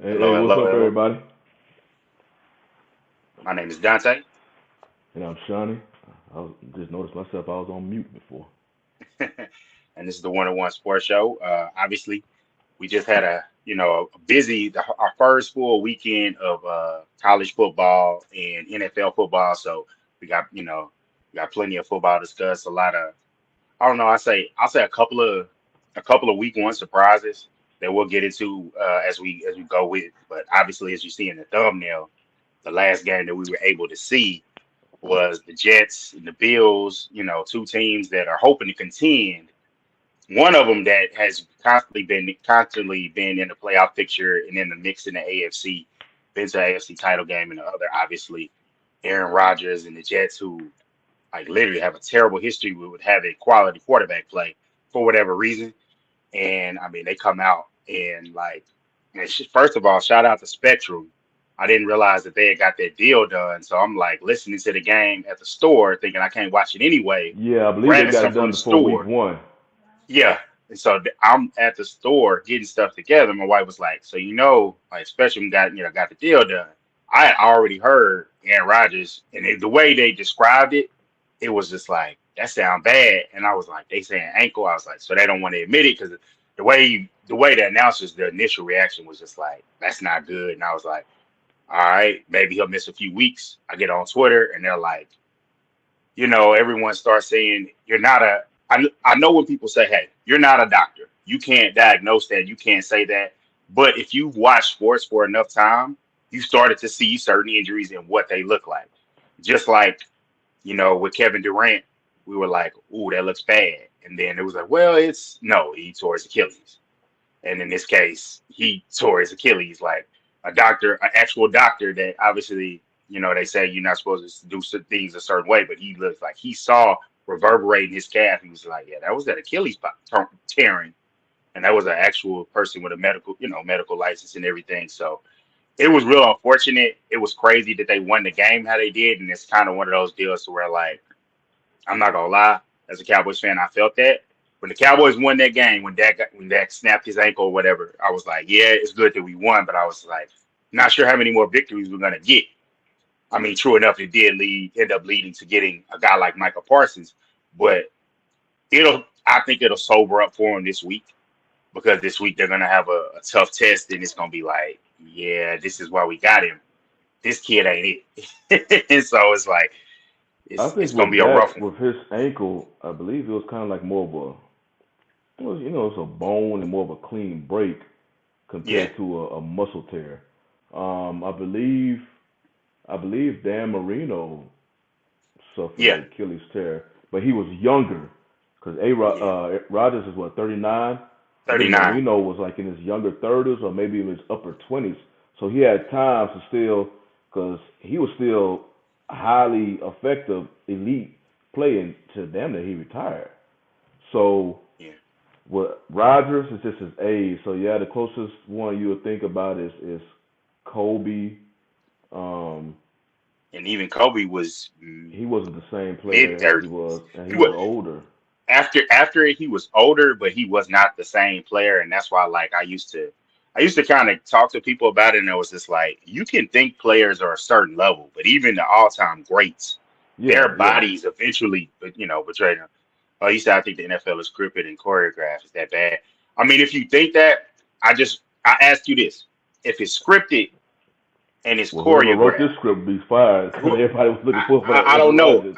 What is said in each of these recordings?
Hey, Hello, hey, what's hello, up, hello. everybody? My name is Dante, And I'm Shawnee. Just noticed myself I was on mute before. and this is the One on One Sports Show. Obviously, we just had a busy our first full weekend of college football and NFL football. So we got plenty of football to discuss. A lot of I don't know. I'll say a couple of week one surprises that we'll get into as we go with. But obviously, as you see in the thumbnail, the last game that we were able to see was the Jets and the Bills, two teams that are hoping to contend. One of them that has constantly been in the playoff picture and in the mix in the AFC, been to the AFC title game, and the other obviously Aaron Rodgers and the Jets, who like literally have a terrible history with having quality quarterback play for whatever reason. And I mean, they come out and like, first of all, shout out to Spectrum. I didn't realize that they had got that deal done. So I'm like listening to the game at the store, thinking I can't watch it anyway, Yeah, I believe they grabbing got stuff it from done the before week store. one. Yeah. And so I'm at the store getting stuff together. My wife was like, so like Spectrum got the deal done. I had already heard Aaron Rodgers, and the way they described it, it was just like that sound bad. And I was like, they saying ankle. I was like, so they don't want to admit it because the way the announcers, the initial reaction was just like, that's not good. And I was like, all right, maybe he'll miss a few weeks. I get on Twitter and they're like, everyone starts saying you're not a. I know when people say, hey, you're not a doctor. You can't diagnose that. You can't say that. But if you've watched sports for enough time, you started to see certain injuries and what they look like. Just like, with Kevin Durant, we were like, ooh, that looks bad. And then it was like, well, no, he tore his Achilles. And in this case, he tore his Achilles. Like a doctor, an actual doctor that obviously, they say you're not supposed to do some things a certain way, but he looks like he saw reverberating his calf. He was like, yeah, that was that Achilles tearing. And that was an actual person with a medical license and everything. So it was real unfortunate. It was crazy that they won the game how they did. And it's kind of one of those deals to where, like, I'm not gonna lie, as a Cowboys fan, I felt that when the Cowboys won that game, when Dak snapped his ankle or whatever, I was like, yeah, it's good that we won, but I was like, not sure how many more victories we're gonna get. I mean, true enough, it did end up leading to getting a guy like Michael Parsons, but I think it'll sober up for him this week because this week they're gonna have a tough test, and it's gonna be like, yeah, this is why we got him. This kid ain't it, and so it's like I it's think gonna with be a rough Dak, one. with his ankle, I believe it was kind of like more of it's a bone and more of a clean break Yeah, compared to a muscle tear. Um, I believe, I believe Dan Marino suffered yeah, an Achilles tear, but he was younger because yeah. Rogers is what 39. I think 39. Marino was like in his younger 30s or maybe in his upper 20s. So he had time to still, because he was still highly effective, elite playing to damn near he retired. So Yeah. what Rogers is just his age. So yeah, the closest one you would think about is Kobe. Um, And even Kobe was he wasn't the same mid player he 30s. was, and He he was was older. after he was older, but he was not the same player, and that's why like I used to kind of talk to people about it, and it was just like you can think players are a certain level, but even the all-time greats, Yeah, their yeah. bodies eventually, betray them. Oh, you said I think the NFL is scripted and choreographed. Is that bad? I mean, if you think that, I ask you this: if it's scripted and it's Well, whoever wrote this choreographed, script would be fired because who everybody was looking I, for I that I don't Aaron know. Rodgers.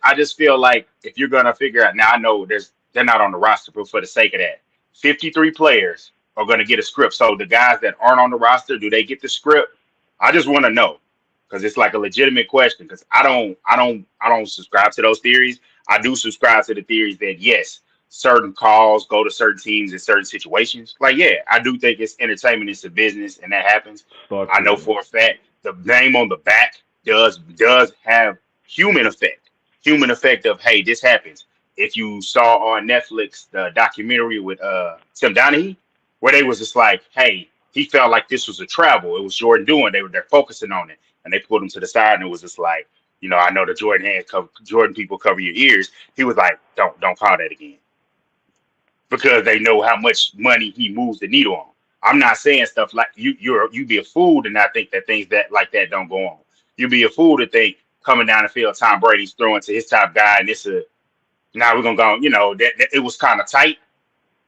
I just feel like if you're gonna figure out now, I know they're not on the roster, but for the sake of that, 53 players are gonna get a script. So the guys that aren't on the roster, do they get the script? I just want to know because it's like a legitimate question. Because I don't subscribe to those theories. I do subscribe to the theories that yes, certain calls go to certain teams in certain situations. Like yeah, I do think it's entertainment, it's a business, and that happens. Start I know ticket. for a fact the name on the back does have human effect. Human effect of hey, this happens. If you saw on Netflix the documentary with Tim Donaghy, where they was just like, hey, he felt like this was a travel. It was Jordan doing. They're focusing on it, and they pulled him to the side, and it was just like, I know the Jordan people cover your ears. He was like, don't call that again because they know how much money he moves the needle on. I'm not saying stuff like you be a fool to not think that things that like that don't go on. You be a fool to think coming down the field, Tom Brady's throwing to his top guy, and it's a now we're gonna go. That it was kind of tight.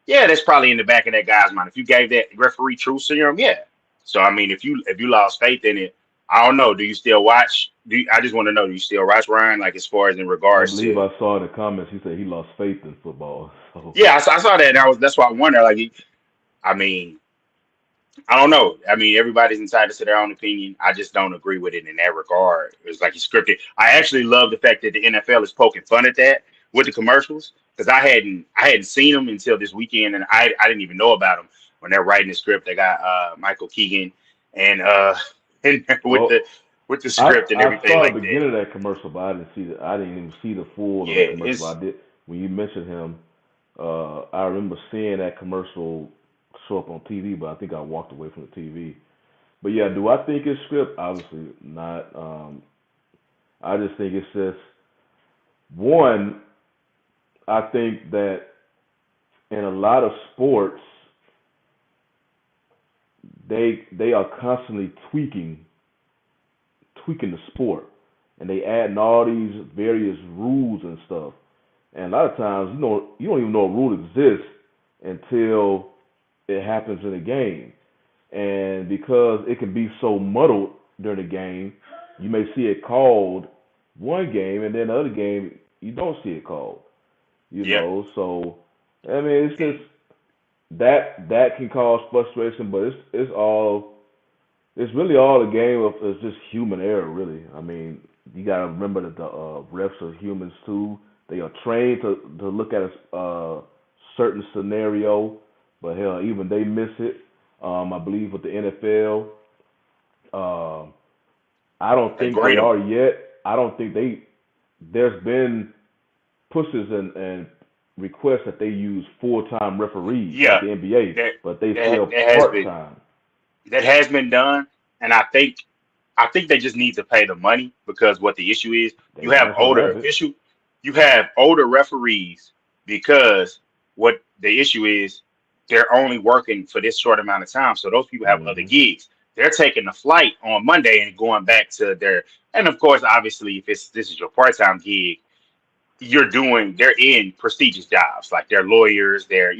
Yeah, that's probably in the back of that guy's mind. If you gave that referee truth serum, yeah. So I mean, if you lost faith in it, I don't know. Do you still watch? I just want to know? Do you still watch Ryan? Like as far as in I regards believe to I saw in the comments he said he lost faith in football. So yeah, I saw that. And that's why I wonder. Like, I mean, I don't know. I mean, everybody's entitled to their own opinion. I just don't agree with it in that regard. It's like it's scripted. I actually love the fact that the NFL is poking fun at that with the commercials because I hadn't seen them until this weekend, and I didn't even know about them when they're writing the script. They got Michael Keegan and in there with well, the I script and I everything saw like the that. beginning of that commercial, but I didn't see the I didn't even see the full of the Yeah, commercial. But it's I did when you mentioned him. I remember seeing that commercial show up on TV, but I think I walked away from the TV. But yeah, do I think it's script? Obviously not. I just think it's just one. I think that in a lot of sports, they are constantly tweaking the sport, and they adding all these various rules and stuff. And a lot of times, you don't even know a rule exists until it happens in a game. And because it can be so muddled during the game, you may see it called one game, and then the other game you don't see it called. yeah. So I mean, it's just that can cause frustration, but it's really all a game of it's just human error, really. I mean, you gotta remember that the refs are humans too. They are trained to look at a certain scenario, but hell, even they miss it. I believe with the NFL, uh, I don't They think they grade them. are yet. I don't think they. There's been pushes and requests that they use full time referees like Yeah, the NBA, that but they that still that has part been time. done, and I think they just need to pay the money because what the issue is, They you have might as well older have it. official, you have older referees because what the issue is, they're only working for this short amount of time, so those people have other Hmm. gigs. They're taking the flight on Monday and going back to their, and of course, obviously, if this is your part time gig, they're in prestigious jobs like they're lawyers, they're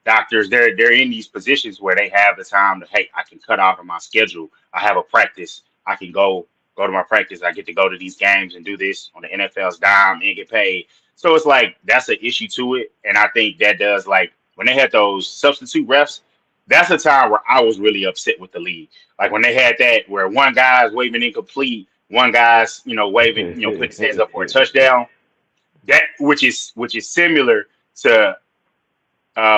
doctors, they're in these positions where they have the time to hey, I can cut off of my schedule, I have a practice, I can go to my practice, I get to go to these games and do this on the NFL's dime and get paid. So it's like that's an issue to it, and I think that does like when they had those substitute refs, that's a time where I was really upset with the league, like when they had that where one guy's waving incomplete, one guy's waving, putting his hands up for a touchdown, that which is similar to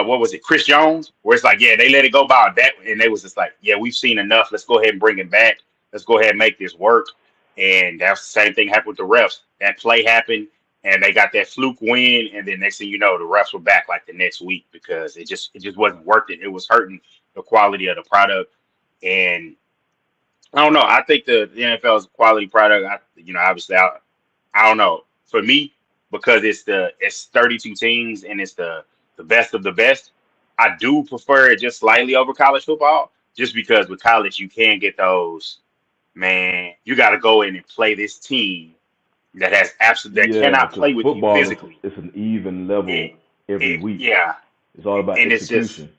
what was it, Chris Jones, where it's like, yeah, they let it go by that, and they was just like, yeah, we've seen enough. Let's go ahead and bring it back. Let's go ahead and make this work. And that's the same thing happened with the refs. That play happened, and they got that fluke win, and then next thing you know, the refs were back like the next week because it just wasn't worth it. It was hurting the quality of the product, and I don't know. I think the NFL is a quality product. Obviously, I don't know. For me, because it's 32 teams and it's the best of the best, I do prefer it just slightly over college football. Just because with college you can get those, man, you got to go in and play this team that Yeah, cannot because play with you football is physically. it's an even level It, every week. yeah, It's all about and it's just execution.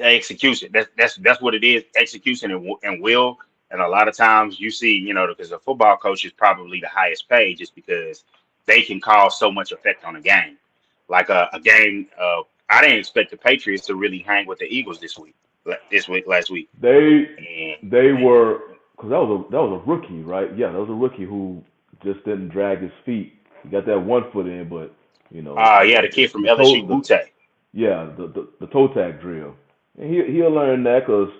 execution. That's what it is. Execution and will. And a lot of times you see, because a football coach is probably the highest paid just because they can cause so much effect on a game. Like a game. I didn't expect the Patriots to really hang with the Eagles last week, They and they man, were because that was a rookie, right? Yeah, that was a rookie who just didn't drag his feet. He got that one foot in, but yeah, the kid from the toe LSU, the Butte. yeah the toe tag drill, and he'll learn that because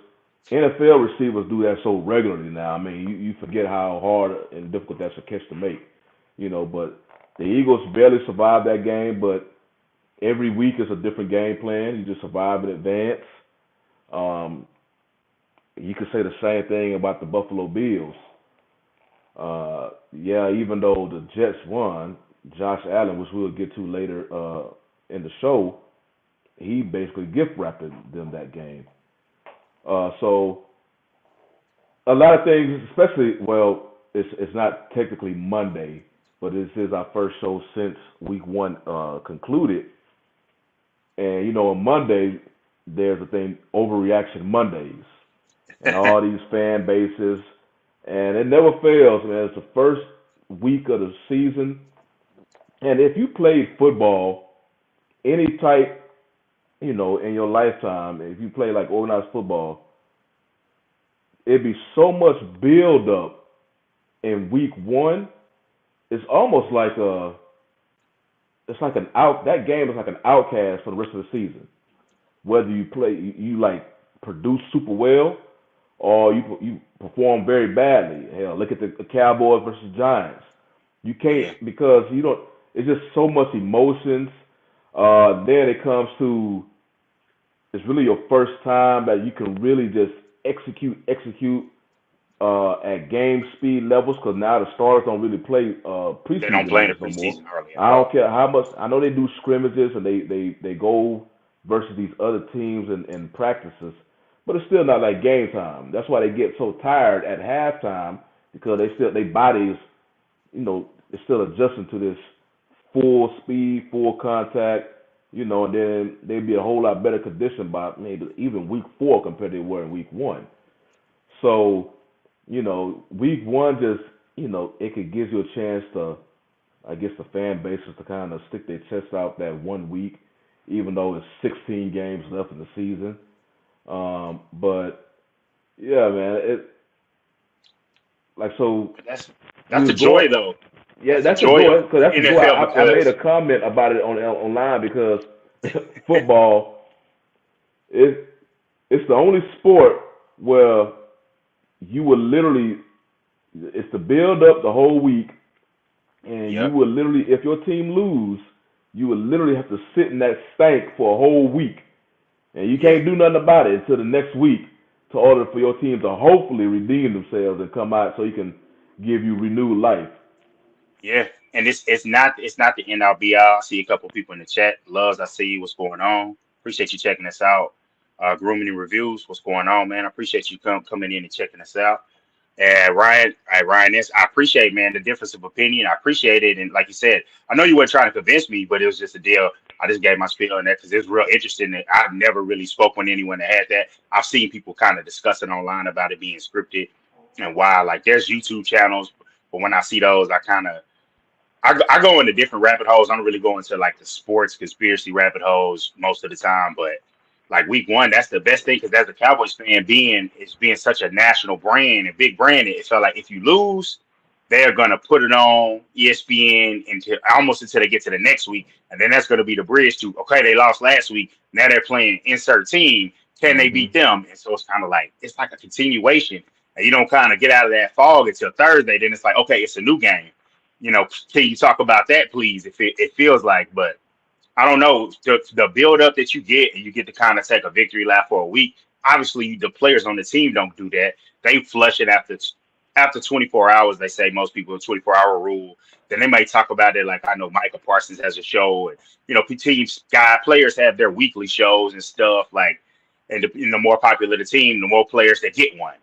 NFL receivers do that so regularly now. I mean, you forget how hard and difficult that's a catch to make, But the Eagles barely survived that game, but every week is a different game plan. You just survive in advance. Um, you could say the same thing about the Buffalo Bills. Yeah, even though the Jets won, Josh Allen, which we'll get to later in the show, he basically gift wrapped them that game. So a lot of things, especially it's not technically Monday, but this is our first show since week one concluded. And on Monday there's a thing overreaction Mondays, and all these fan bases, and it never fails, man. It's the first week of the season, and if you played football any type, in your lifetime, if you play like organized football, it'd be so much build up in week one. It's almost like it's like an out. That game is like an outcast for the rest of the season. Whether you play, you like produce super well, or you perform very badly. Hell, look at the Cowboys versus Giants. You can't Yeah, because you don't. It's just so much emotions. Then it comes to it's really your first time that you can really just execute at game speed levels because now the starters don't really play they don't preseason play in the games no more. preseason early at I don't all. care how much. I know they do scrimmages and they go versus these other teams in practices, but it's still not like game time. That's why they get so tired at halftime because their bodies, is still adjusting to this full speed, full contact, and then they'd be a whole lot better conditioned by maybe even week four compared to they were in week one. So, week one just, it could give you a chance to, I guess, the fan bases to kind of stick their chest out that one week, even though it's 16 games left in the season. But yeah, man, so But that's we the was going. joy though. Yeah, That's the that's the joy joy. of Cause that's the joy. NFL I made because a comment about it online because football is it's the only sport where you will literally it's the build up the whole week, and you yep, will literally if your team lose, you will literally have to sit in that stank for a whole week, and you yeah, can't do nothing about it until the next week to order for your team to hopefully redeem themselves and come out so you can give you renewed life. yeah. And it's not the end all be all. I see a couple people in the chat. Loves, I see what's going on. Appreciate you checking us out. Grooming and reviews, what's going on, man? I appreciate you coming in and checking us out. And Ryan, this I appreciate, man, the difference of opinion. I appreciate it, and like you said, I know you weren't trying to convince me, but it was just a deal. I just gave my spiel on that because it's real interesting. That I've never really spoke with anyone that had that. I've seen people kind of discussing online about it being scripted and why. Like, there's YouTube channels, but when I see those, I go into different rabbit holes. I don't really go into like the sports conspiracy rabbit holes most of the time, but like week one, that's the best thing because as a Cowboys fan, being such a national brand and big brand, it felt like if you lose, they're gonna put it on ESPN until they get to the next week, and then that's gonna be the bridge to okay, they lost last week, now they're playing insert team. Can they Hmm. beat them? And so it's like a continuation, and you don't kind of get out of that fog until Thursday. Then it's like okay, it's a new game. Can you talk about that, please? If it feels like, but I don't know the build up that you get, and you get to kind of take a victory lap for a week. Obviously, the players on the team don't do that. They flush it after 24 hours. They say most people a 24-hour rule. Then they may talk about it like I know Michael Parsons has a show, and teams guy players have their weekly shows and stuff like. And the more popular the team, the more players that get one.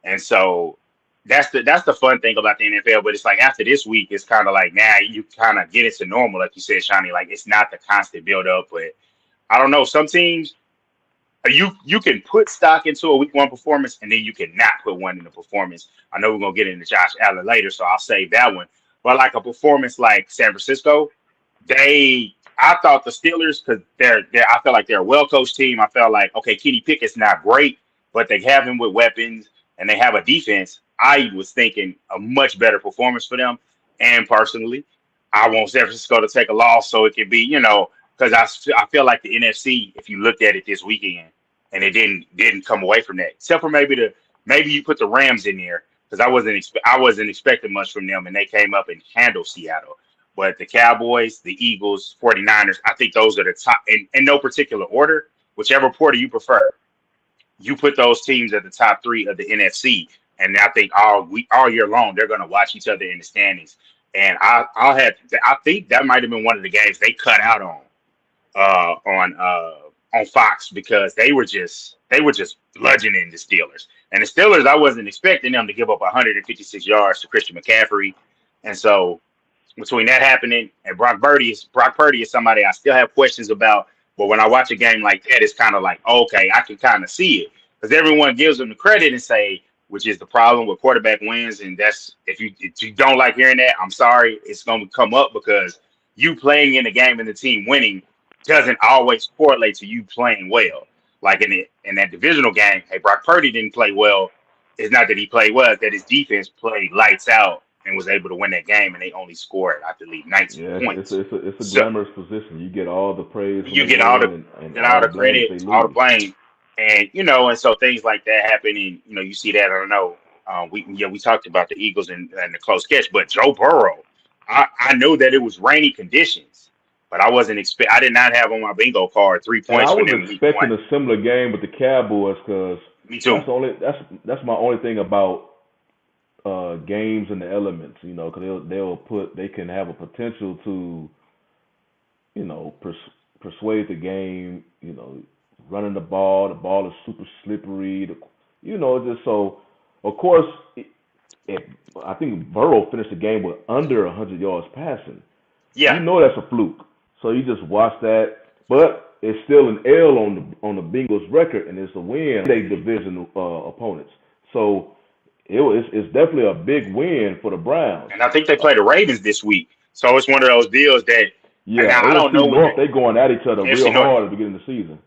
And so that's the fun thing about the NFL. But it's like after this week, it's kind of like now you kind of get into normal, like you said, Shawnee. Like it's not the constant build up, but I don't know. Some teams you can put stock into a week one performance, and then you cannot put one in the performance. I know we're gonna get into Josh Allen later, so I'll save that one. But like a performance like San Francisco, I thought the Steelers because I felt like they're a well coached team. I felt like okay, Kenny Pickett's not great, but they have him with weapons and they have a defense. I was thinking a much better performance for them. And personally, I want San Francisco to take a loss so it can be because I feel like the NFC, if you looked at it this weekend, and it didn't come away from that, except for maybe you put the Rams in there because I wasn't expecting much from them, and they came up and handled Seattle. But the Cowboys, the Eagles, 49ers, I think those are the top in no particular order, whichever order you prefer. You put those teams at the top three of the NFC, and I think all year long they're going to watch each other in the standings. And I think that might have been one of the games they cut out uh, on uh, on Fox because they were just bludgeoning the Steelers. And the Steelers, I wasn't expecting them to give up 156 yards to Christian McCaffrey, and so between that happening and Brock Purdy is somebody I still have questions about. But when I watch a game like that, it's kind of like okay, I can kind of see it because everyone gives them the credit and say, which is the problem with quarterback wins, and that's if you don't like hearing that, I'm sorry, it's going to come up because you playing in the game and the team winning doesn't always correlate to you playing well. Like in that divisional game, hey, Brock Purdy didn't play well. It's not that he played well; it's that his defense played lights out and was able to win that game, and they only scored, I believe, 19 Yeah, points. it's a So glamorous position. You get all the praise when you they get all win, the and get all all the the blame if credit, they all the lose. blame, and so things like that happen, and you see that. I don't know. We talked about the Eagles and the close catch, but Joe Burrow, I know that it was rainy conditions, but I did not have on my bingo card three And I points for was them in week expecting one. a similar game with the Cowboys because Me too. that's my only thing about games and the elements. Because they can have a potential to persuade the game. Running the ball. The ball is super slippery. Just so. Of course, if I think Burrow finished the game with under 100 yards passing. You Yeah, know that's a fluke. So you just watch that, but it's still an L on the Bengals record, and it's a win. They division opponents. So it's definitely a big win for the Browns. and I think they Uh, play the Ravens this week, so it's one of those deals that. And yeah, now I don't AFC know what the North they going at each other real AFC North. hard at the beginning of the season.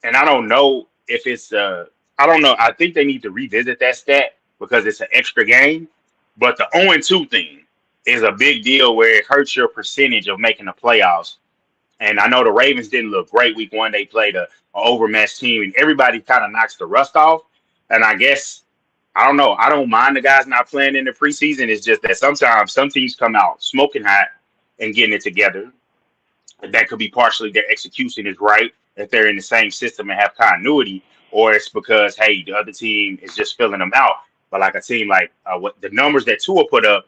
And I don't know if it's I don't know. I think they need to revisit that stat because it's an extra game. But the 0-2 thing is a big deal where it hurts your percentage of making the playoffs. And I know the Ravens didn't look great week one. They played a overmatched team, and everybody kind of knocks the rust off. And I guess I don't know. I don't mind the guys not playing in the preseason. It's just that sometimes some teams come out smoking hot and getting it together, that could be partially their execution is right if they're in the same system and have continuity, or it's because hey, the other team is just filling them out. But like a team like what the numbers that Tua put up,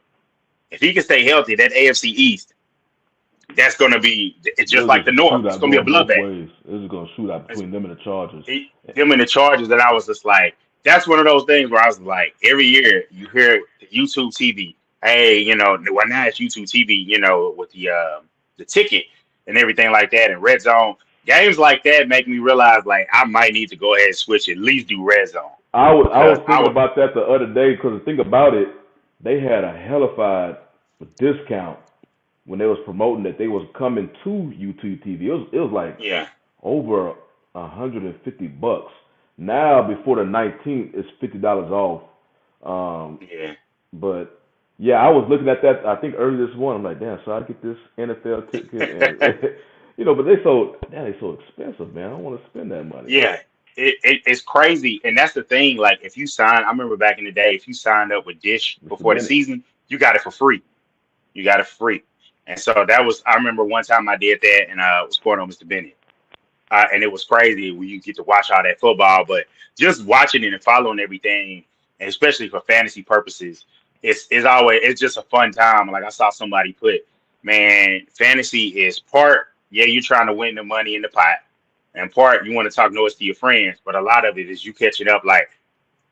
if he can stay healthy, that AFC East, that's going to be it's just It was like just the a North. It's shootout going to be going a both bloodbath. ways. It was going to shoot out It's, between them and the Chargers. them and the Chargers, and I was just like, that's one of those things where I was like, every year you hear the YouTube TV, hey, well now it's YouTube TV, with the ticket and everything like that, and Red Zone games like that make me realize like I might need to go ahead and switch, at least do Red Zone I was because thinking about that the other day because the thing about it, they had a hellified discount when they was promoting that they was coming to YouTube TV. It was like yeah, over $150. Now before the 19th, it's $50 off. Um, yeah, but Yeah, I was looking at that. I think early this morning. I'm like, damn, so I get this NFL ticket, and but they so expensive, man. I don't want to spend that money. Yeah, it's crazy, and that's the thing. Like, if you sign, I remember back in the day, if you signed up with Dish Mr. before the Bennett, season, you got it for free. You got it for free. And so that was, I remember one time I did that, and was going on Mr. Bennett. And it was crazy when you get to watch all that football, but just watching it and following everything, and especially for fantasy purposes, it's just a fun time. Like I saw somebody put, man, fantasy is part, yeah, you're trying to win the money in the pot, and part you want to talk noise to your friends, but a lot of it is you catching up. Like,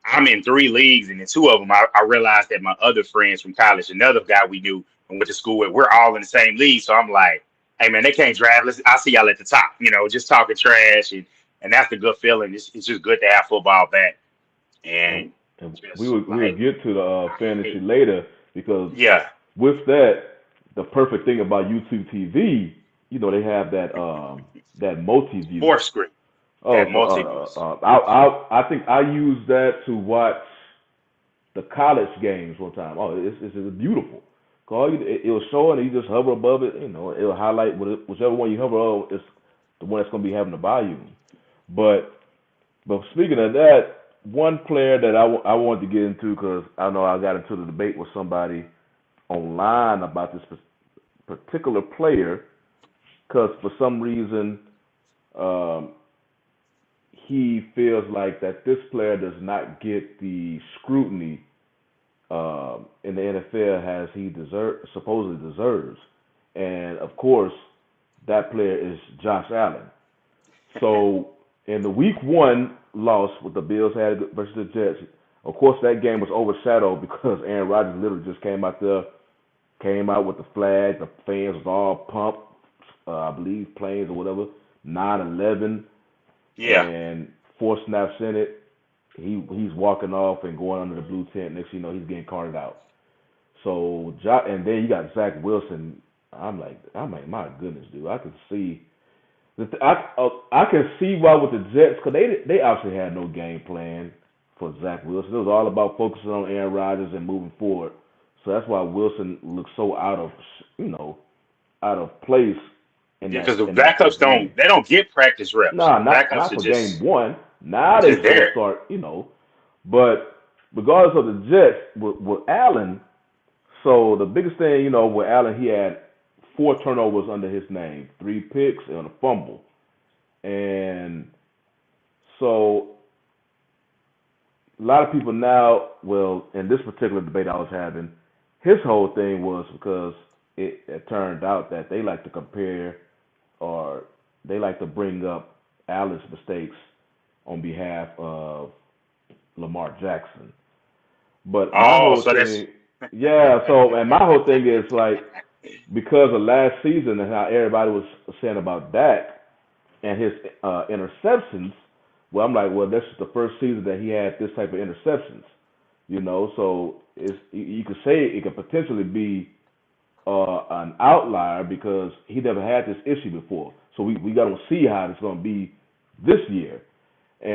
I'm in 3 leagues, and in 2 of them, I realized that my other friends from college, another guy we knew and went to school with, we're all in the same league. So I'm like, hey man, they can't draft. I'll see y'all at the top. Just talking trash, and that's the good feeling. It's just good to have football back, and, and and just we'll like, get to the fantasy hey, later because yeah, with that, the perfect thing about YouTube TV, they have that multi view. more screen, Oh, that so multi views. I think I use that to watch the college games one time. Oh, it's beautiful. Call you, it'll show it, and you just hover above it. It'll highlight whichever one you hover over. It's the one that's gonna be having the volume. But speaking of that, one player that I wanted to get into because I know I got into the debate with somebody online about this particular player because for some reason um, he feels like that this player does not get the scrutiny in the NFL as he supposedly deserves. And of course, that player is Josh Allen. So in the Week 1 loss with the Bills had versus the Jets, of course that game was overshadowed because Aaron Rodgers literally just came out there, came out with the flag. The fans was all pumped. I believe planes or whatever. 9-11 Yeah, and 4 snaps in it. He's walking off and going under the blue tent. Next thing you know, he's getting carted out. So and then you got Zach Wilson. I'm like, my goodness, dude. I can see I can see why with the Jets because they obviously had no game plan for Zach Wilson. It was all about focusing on Aaron Rodgers and moving forward. So that's why Wilson looks so out of place in yeah, that because the in that backups first game. don't get practice reps. Nah, The not backups are for game just one. Now they just supposed to there. start. But regardless of the Jets with Allen, so the biggest thing, with Allen, he had 4 turnovers under his name, 3 picks and a fumble. And so a lot of people now, well, in this particular debate I was having, his whole thing was because it turned out that they like to compare or they like to bring up Allen's mistakes on behalf of Lamar Jackson. But my Oh, whole so that's thing, yeah. So and my whole thing is like because of last season and how everybody was saying about Dak and his interceptions. Well, I'm like, well, this is the first season that he had this type of interceptions. So you could say it could potentially be an outlier because he never had this issue before. So we got to see how it's going to be this year.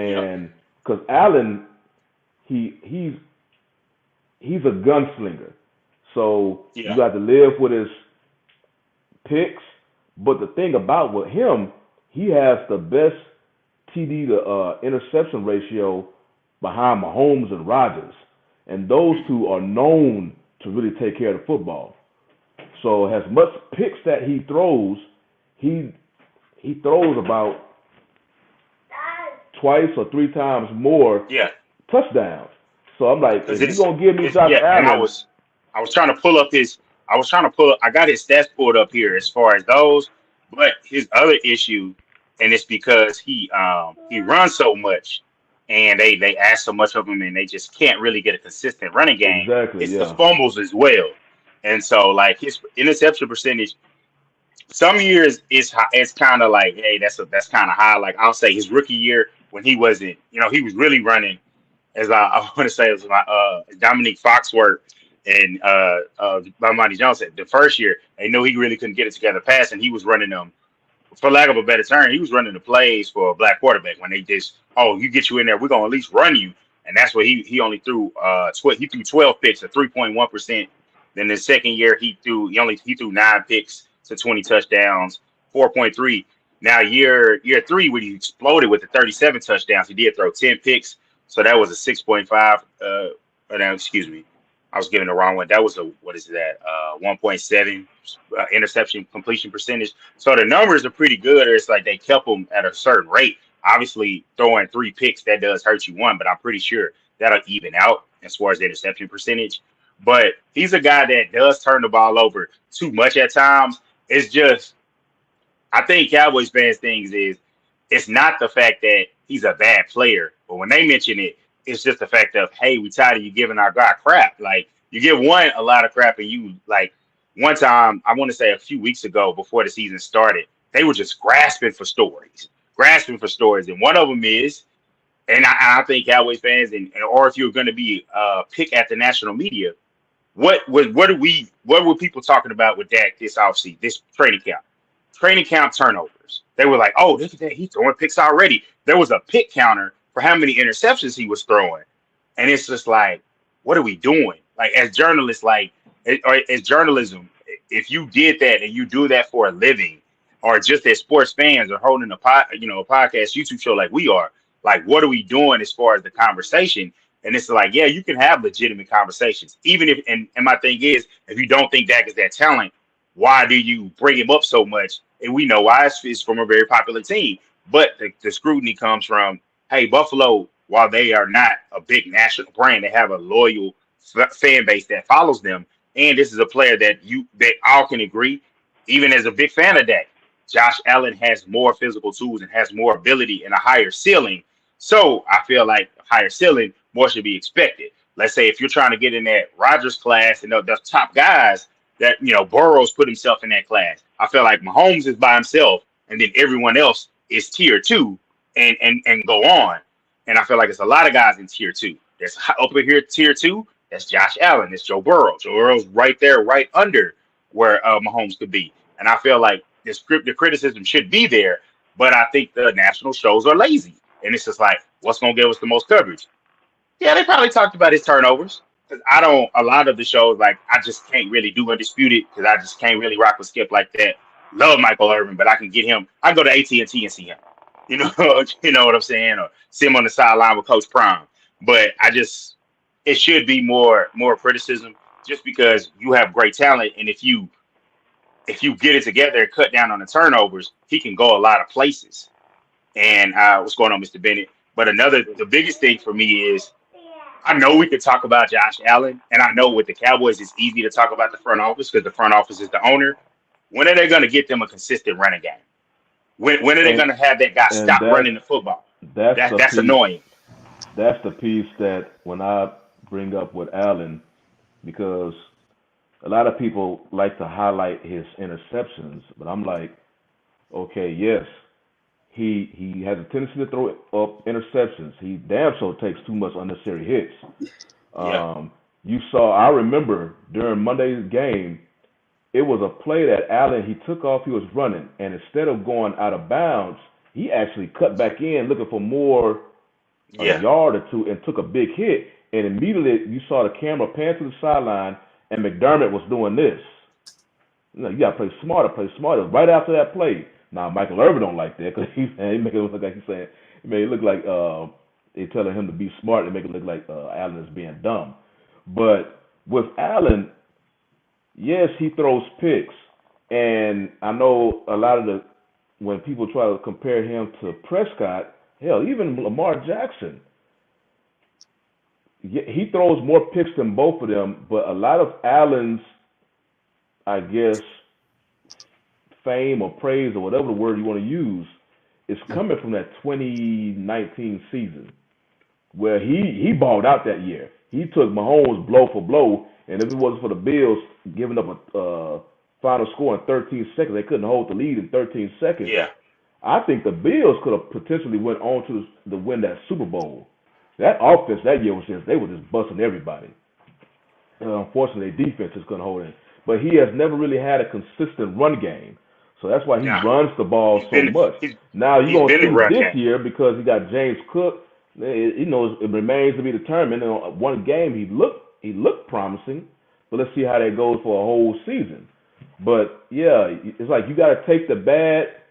yep, And because Allen, he's a gunslinger, so you yeah, got to live with his picks. But the thing about with him, he has the best TD to interception ratio behind Mahomes and Rodgers, and those mm, two are known to really take care of the football. So as much picks that he throws, he throws about twice or 3 times more yeah. touchdowns. So I'm like, Because if you're gonna give me it's Josh yeah, and Allen, I was trying to pull up his I was trying to pull up I got his stats pulled up here as far as those, but his other issue, and it's because he runs so much, and they ask so much of him, and they just can't really get a consistent running game. exactly, It's the yeah, fumbles as well, and so like his interception percentage. Some years it's kind of like, hey, that's kind of high. Like I'll say his rookie year when he wasn't, he was really running, as I want to say, it was my Dominique Foxworth and Monty Jones said the first year they knew he really couldn't get it together pass, and he was running them, for lack of a better term, he was running the plays for a black quarterback when they just, oh, you get you in there, we're gonna at least run you, and that's what he only threw he threw 12 picks, a 3.1% Then the second year he threw 9 picks to 20 touchdowns, 4.3. Now year three when he exploded with the 37 touchdowns, he did throw 10 picks, so that was a 6.5. No, excuse me, I was giving the wrong one. That was a what is that? 1.7 interception completion percentage. So the numbers are pretty good. It's like they kept him at a certain rate. Obviously, throwing 3 picks that does hurt you one, but I'm pretty sure that'll even out as far as the interception percentage. But he's a guy that does turn the ball over too much at times. It's just I think Cowboys fans things is it's not the fact that he's a bad player, but when they mention it, it's just the fact of hey, we tired of you giving our guy crap. Like you give one a lot of crap, and you like one time I want to say a few weeks ago before the season started, they were just grasping for stories, and one of them is, and I think Cowboys fans or if you're going to be pick at the national media, what were people talking about with Dak this offseason, this training camp turnovers. They were like, oh, look at that. He's throwing picks already. There was a pick counter for how many interceptions he was throwing. And it's just like, what are we doing? Like, as journalists, or as journalism, if you did that and you do that for a living, or just as sports fans or holding a podcast, YouTube show like we are, like, what are we doing as far as the conversation? And it's like, yeah, you can have legitimate conversations. Even if, and my thing is, if you don't think Dak is that talent, why do you bring him up so much? And we know why it's from a very popular team. But the scrutiny comes from, hey, Buffalo, while they are not a big national brand, they have a loyal fan base that follows them. And this is a player that they all can agree, even as a big fan of that, Josh Allen has more physical tools and has more ability and a higher ceiling. So I feel like a higher ceiling, more should be expected. Let's say if you're trying to get in that Rodgers class and the top guys, that Burrow's put himself in that class. I feel like Mahomes is by himself, and then everyone else is tier two, and go on. And I feel like it's a lot of guys in tier two. There's up here tier two. That's Josh Allen. That's Joe Burrow. Joe Burrow's right there, right under where Mahomes could be. And I feel like the criticism should be there, but I think the national shows are lazy. And it's just like, what's going to give us the most coverage? Yeah, they probably talked about his turnovers. Cause a lot of the shows, like, I just can't really do Undisputed because I just can't really rock with Skip like that. Love Michael Irvin, but I can get him. I go to AT&T and see him. You know, you know what I'm saying? Or see him on the sideline with Coach Prime. But it should be more criticism just because you have great talent. And if you get it together and cut down on the turnovers, he can go a lot of places. And what's going on, Mr. Bennett? But the biggest thing for me is, I know we could talk about Josh Allen, and I know with the Cowboys, it's easy to talk about the front office because the front office is the owner. When are they going to get them a consistent running game? When are they going to have that guy stop running the football? That's annoying. That's the piece that when I bring up with Allen, because a lot of people like to highlight his interceptions, but I'm like, okay, yes, he has a tendency to throw up interceptions. He damn sure takes too much unnecessary hits. Yeah. I remember during Monday's game, it was a play that Allen, he took off, he was running, and instead of going out of bounds, he actually cut back in looking for more, a yard or two, and took a big hit. And immediately you saw the camera pan to the sideline, and McDermott was doing this. You got to play smarter. Right after that play. Now, Michael Irvin don't like that because he make it look like he's saying, he made it look like they're telling him to be smart and make it look like Allen is being dumb. But with Allen, yes, he throws picks. And I know a lot of when people try to compare him to Prescott, hell, even Lamar Jackson, he throws more picks than both of them. But a lot of Allen's, I guess, fame or praise or whatever the word you want to use is coming from that 2019 season where he balled out that year. He took Mahomes blow for blow, and if it wasn't for the Bills giving up a final score in 13 seconds, they couldn't hold the lead in 13 seconds. Yeah. I think the Bills could have potentially went on to win that Super Bowl. That offense that year they were just busting everybody. Unfortunately, their defense just couldn't hold it. But he has never really had a consistent run game. So that's why he runs the ball so much. Now you're going to see this year because he got James Cook. It remains to be determined. In one game he looked promising, but let's see how that goes for a whole season. But yeah, it's like you got to take the bad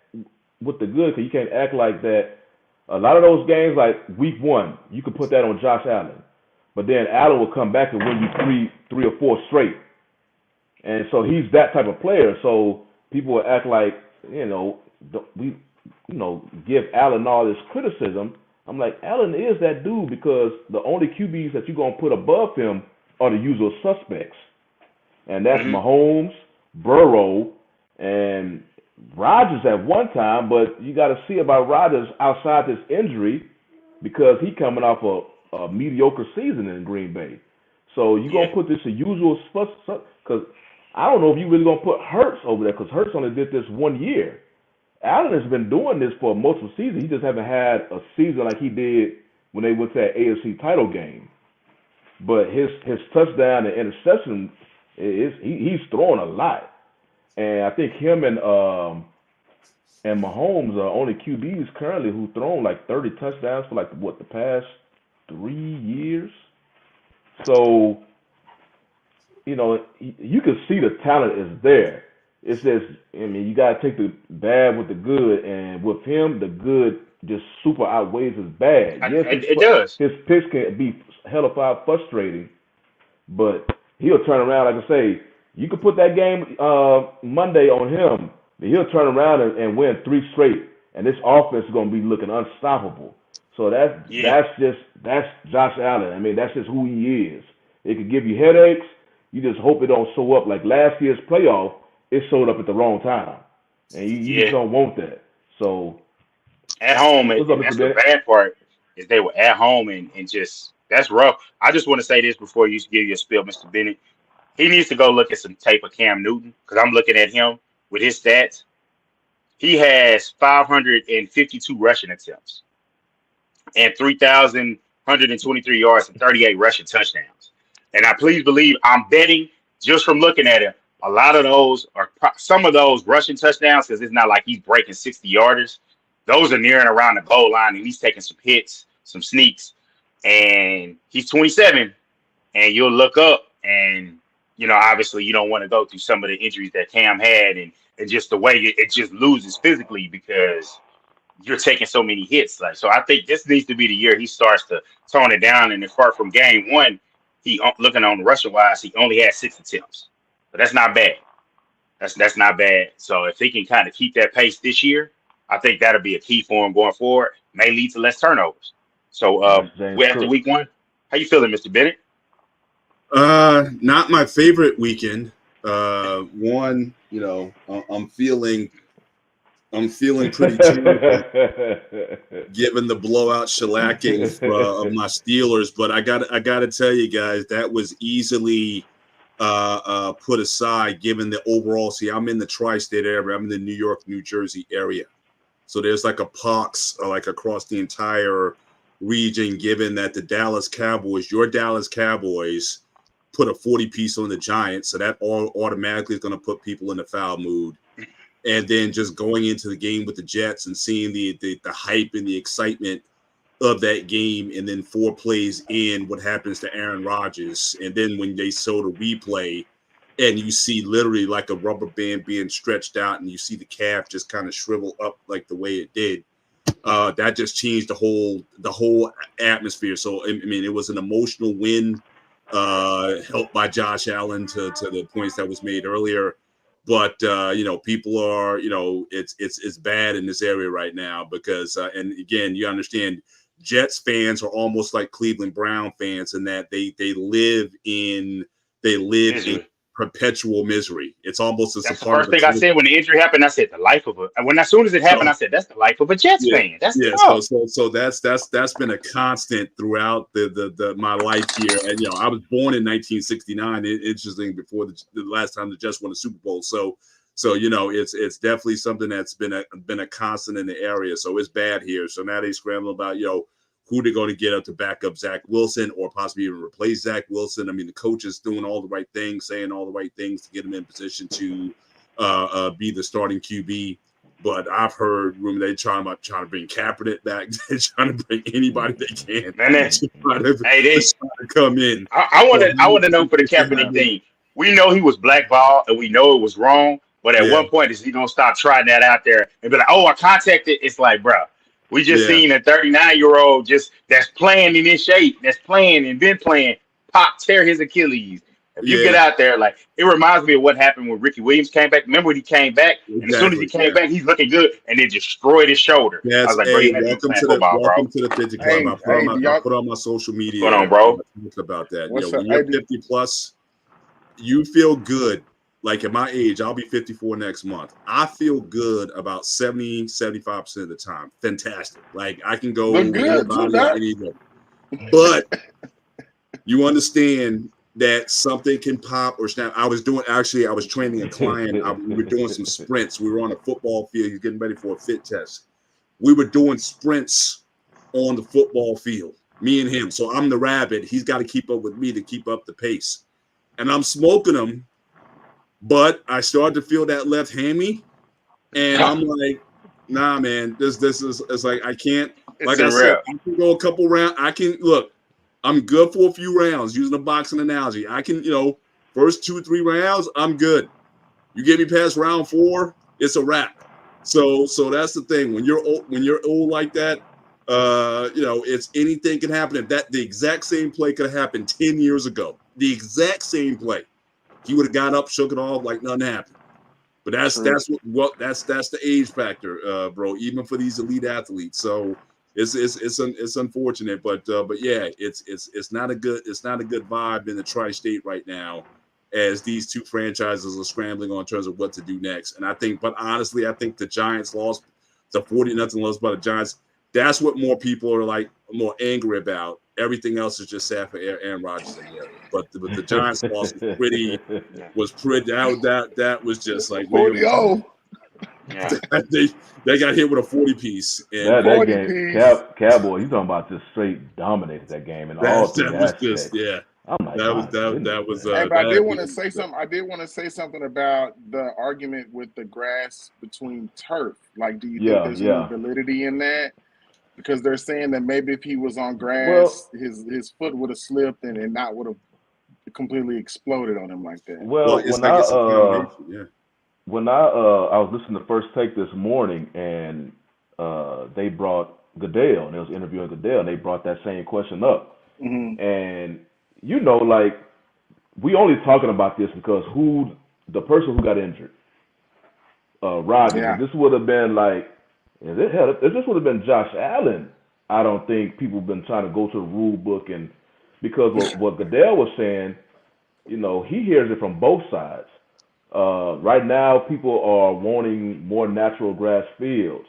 with the good, because you can't act like that. A lot of those games, like week one, you could put that on Josh Allen, but then Allen will come back and win you three or four straight, and so he's that type of player. So people will act like, we, give Allen all this criticism. I'm like, Allen is that dude, because the only QBs that you're gonna put above him are the usual suspects, and that's Mm-hmm. Mahomes, Burrow, and Rodgers at one time. But you got to see about Rodgers outside this injury, because he coming off a mediocre season in Green Bay. So you Yeah. gonna put this a usual because I don't know if you really gonna put Hurts over there, because Hurts only did this 1 year. Allen has been doing this for most of the season. He just haven't had a season like he did when they went to that AFC title game. But his touchdown and interception he's throwing a lot, and I think him and Mahomes are only QBs currently who thrown like 30 touchdowns for like the past 3 years. So you can see the talent is there. It's just, I mean, you gotta take the bad with the good, and with him, the good just super outweighs his bad. Yes, It does. his picks can be hella frustrating, but he'll turn around. Like I say, you could put that game Monday on him, but he'll turn around and win three straight, and this offense is gonna be looking unstoppable. So Yeah. that's Josh Allen. I mean, that's just who he is. It could give you headaches. You just hope it don't show up like last year's playoff. It showed up at the wrong time, and you just Yeah. don't want that. So At home, what's up, and Mr. that's the Bennett? bad part is they were at home and just that's rough. I just want to say this before you give your spiel, Mr. Bennett. He needs to go look at some tape of Cam Newton, because I'm looking at him with his stats. He has 552 rushing attempts and 3,123 yards and 38 rushing touchdowns. And I please believe I'm betting just from looking at him, a lot of those are some of those rushing touchdowns, because it's not like he's breaking 60 yarders. Those are near and around the goal line, and he's taking some hits, some sneaks, and he's 27. And you'll look up, and obviously you don't want to go through some of the injuries that Cam had, and just the way it just loses physically because you're taking so many hits. Like, so I think this needs to be the year he starts to tone it down. And apart from game one, he looking on the rushing wise, he only had 6 attempts, but that's not bad. That's not bad. So if he can kind of keep that pace this year, I think that'll be a key for him going forward. May lead to less turnovers. So That's James we're after Cook. week one. How you feeling, Mr. Bennett? Not my favorite weekend. One, I'm feeling pretty cheerful given the blowout shellacking of my Steelers. But I got to tell you guys, that was easily put aside given the overall. See, I'm in the tri-state area. I'm in the New York, New Jersey area. So there's like a pox like across the entire region, given that the your Dallas Cowboys, put a 40-piece on the Giants. So that automatically is going to put people in the foul mood. And then just going into the game with the Jets and seeing the hype and the excitement of that game, and then 4 plays in, what happens to Aaron Rodgers. And then when they show the replay and you see literally like a rubber band being stretched out and you see the calf just kind of shrivel up like the way it did, that just changed the whole atmosphere. So, I mean, it was an emotional win, helped by Josh Allen to the points that was made earlier. But people are, it's bad in this area right now because, and again, you understand, Jets fans are almost like Cleveland Brown fans in that they live in Misery. perpetual misery. It's almost as a That's the part first of a thing I said when the injury happened. I said the life of a. As soon as it happened, I so. said that's the life of a Jets Yeah, fan. That's yeah. tough. So that's been a constant throughout the my life here. And I was born in 1969. Interesting, before the last time the Jets won a Super Bowl. So it's definitely something that's been a constant in the area. So it's bad here. So now they scramble about who they're going to get up to back up Zach Wilson or possibly even replace Zach Wilson. I mean, the coach is doing all the right things, saying all the right things to get him in position to be the starting QB. But I've heard rumors they're trying to bring Kaepernick back. They're trying to bring anybody they can Man, to try hey, to come in. I want to know for the Kaepernick thing. we know he was blackballed and we know it was wrong. But at Yeah, one point, is he gonna stop trying that out there and be like, "Oh, I contacted"? It's like, bro, we just yeah, seen a 39-year-old just that's playing in this shape, that's playing and been playing, pop tear his Achilles. If you get yeah. out there, like it reminds me of what happened when Ricky Williams came back. Remember when he came back, and as soon as he Exactly. came Yeah. back, he's looking good, and then destroyed his shoulder. I was That's like, bro, hey, you had to be playing football, bro. welcome to the 50 club. Hey, hey, do I y'all? put on my social What's going media on, every time bro? I talk about that. What's up? When Hey, you're 50 plus, you feel good. Like at my age, I'll be 54 next month. I feel good about 75% of the time. Fantastic. Like I can look go good too, anybody Doc. any day. But you understand that something can pop or snap. I was training a client. We were doing some sprints. We were on a football field. He's getting ready for a fit test. We were doing sprints on the football field, me and him. So I'm the rabbit. He's got to keep up with me to keep up the pace. And I'm smoking him, but I started to feel that left hammy. And I'm like, nah, man, this is it's like I can't, It's like I in said, real. I can go a couple rounds. I can look, I'm good for a few rounds using a boxing analogy. I can, first 2-3 rounds, I'm good. You get me past round 4, it's a wrap. So that's the thing. When you're old like that, it's anything can happen. If the exact same play could have happened 10 years ago, the exact same play, he would have got up, shook it off like nothing happened. But that's the age factor, bro. Even for these elite athletes, so it's unfortunate, but yeah, it's not a good vibe in the tri-state right now, as these two franchises are scrambling on terms of what to do next. And honestly, I think the Giants lost the 40-0 loss by the Giants. That's what more people are like more angry about. Everything else is just sad for Aaron Rodgers in the area. But the Giants loss was pretty. Yeah. That was just like, man, 40 Yeah. they got hit with a 40 piece, and that 40 game, piece. Cowboy, you talking about just straight dominated that game in all three that was just aspects. yeah. I'm like, That was my goodness, that was man. Hey, but I did want to that say something. I did want to say something about the argument with the grass between turf. Like, do you think Yeah, there's any yeah. validity in that? Because they're saying that maybe if he was on Well, grass, his foot would have slipped and it not would have completely exploded on him like that. well, well, it's like it's a combination. Yeah, when I was listening to First Take this morning, and they brought Goodell, and they was interviewing Goodell, and they brought that same question up, Hmm. and like we only talking about this because the person who got injured, Rodgers. If Yeah. this would have been like, if this would have been Josh Allen, I don't think people have been trying to go to the rule book, and because what Goodell was saying, he hears it from both sides. Right now, people are wanting more natural grass fields.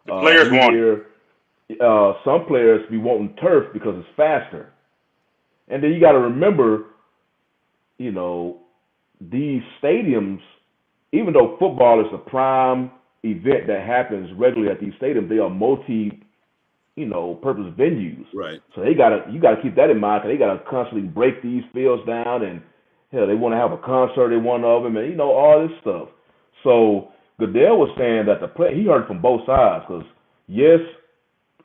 The players He want it. hear some players be wanting turf because it's faster, and then you got to remember, you know, these stadiums, even though football is a prime event that happens regularly at these stadiums, they are purpose venues. right. So you gotta keep that in mind because they gotta constantly break these fields down, and hell, they want to have a concert in one of them, and all this stuff. So Goodell was saying that he heard from both sides because yes,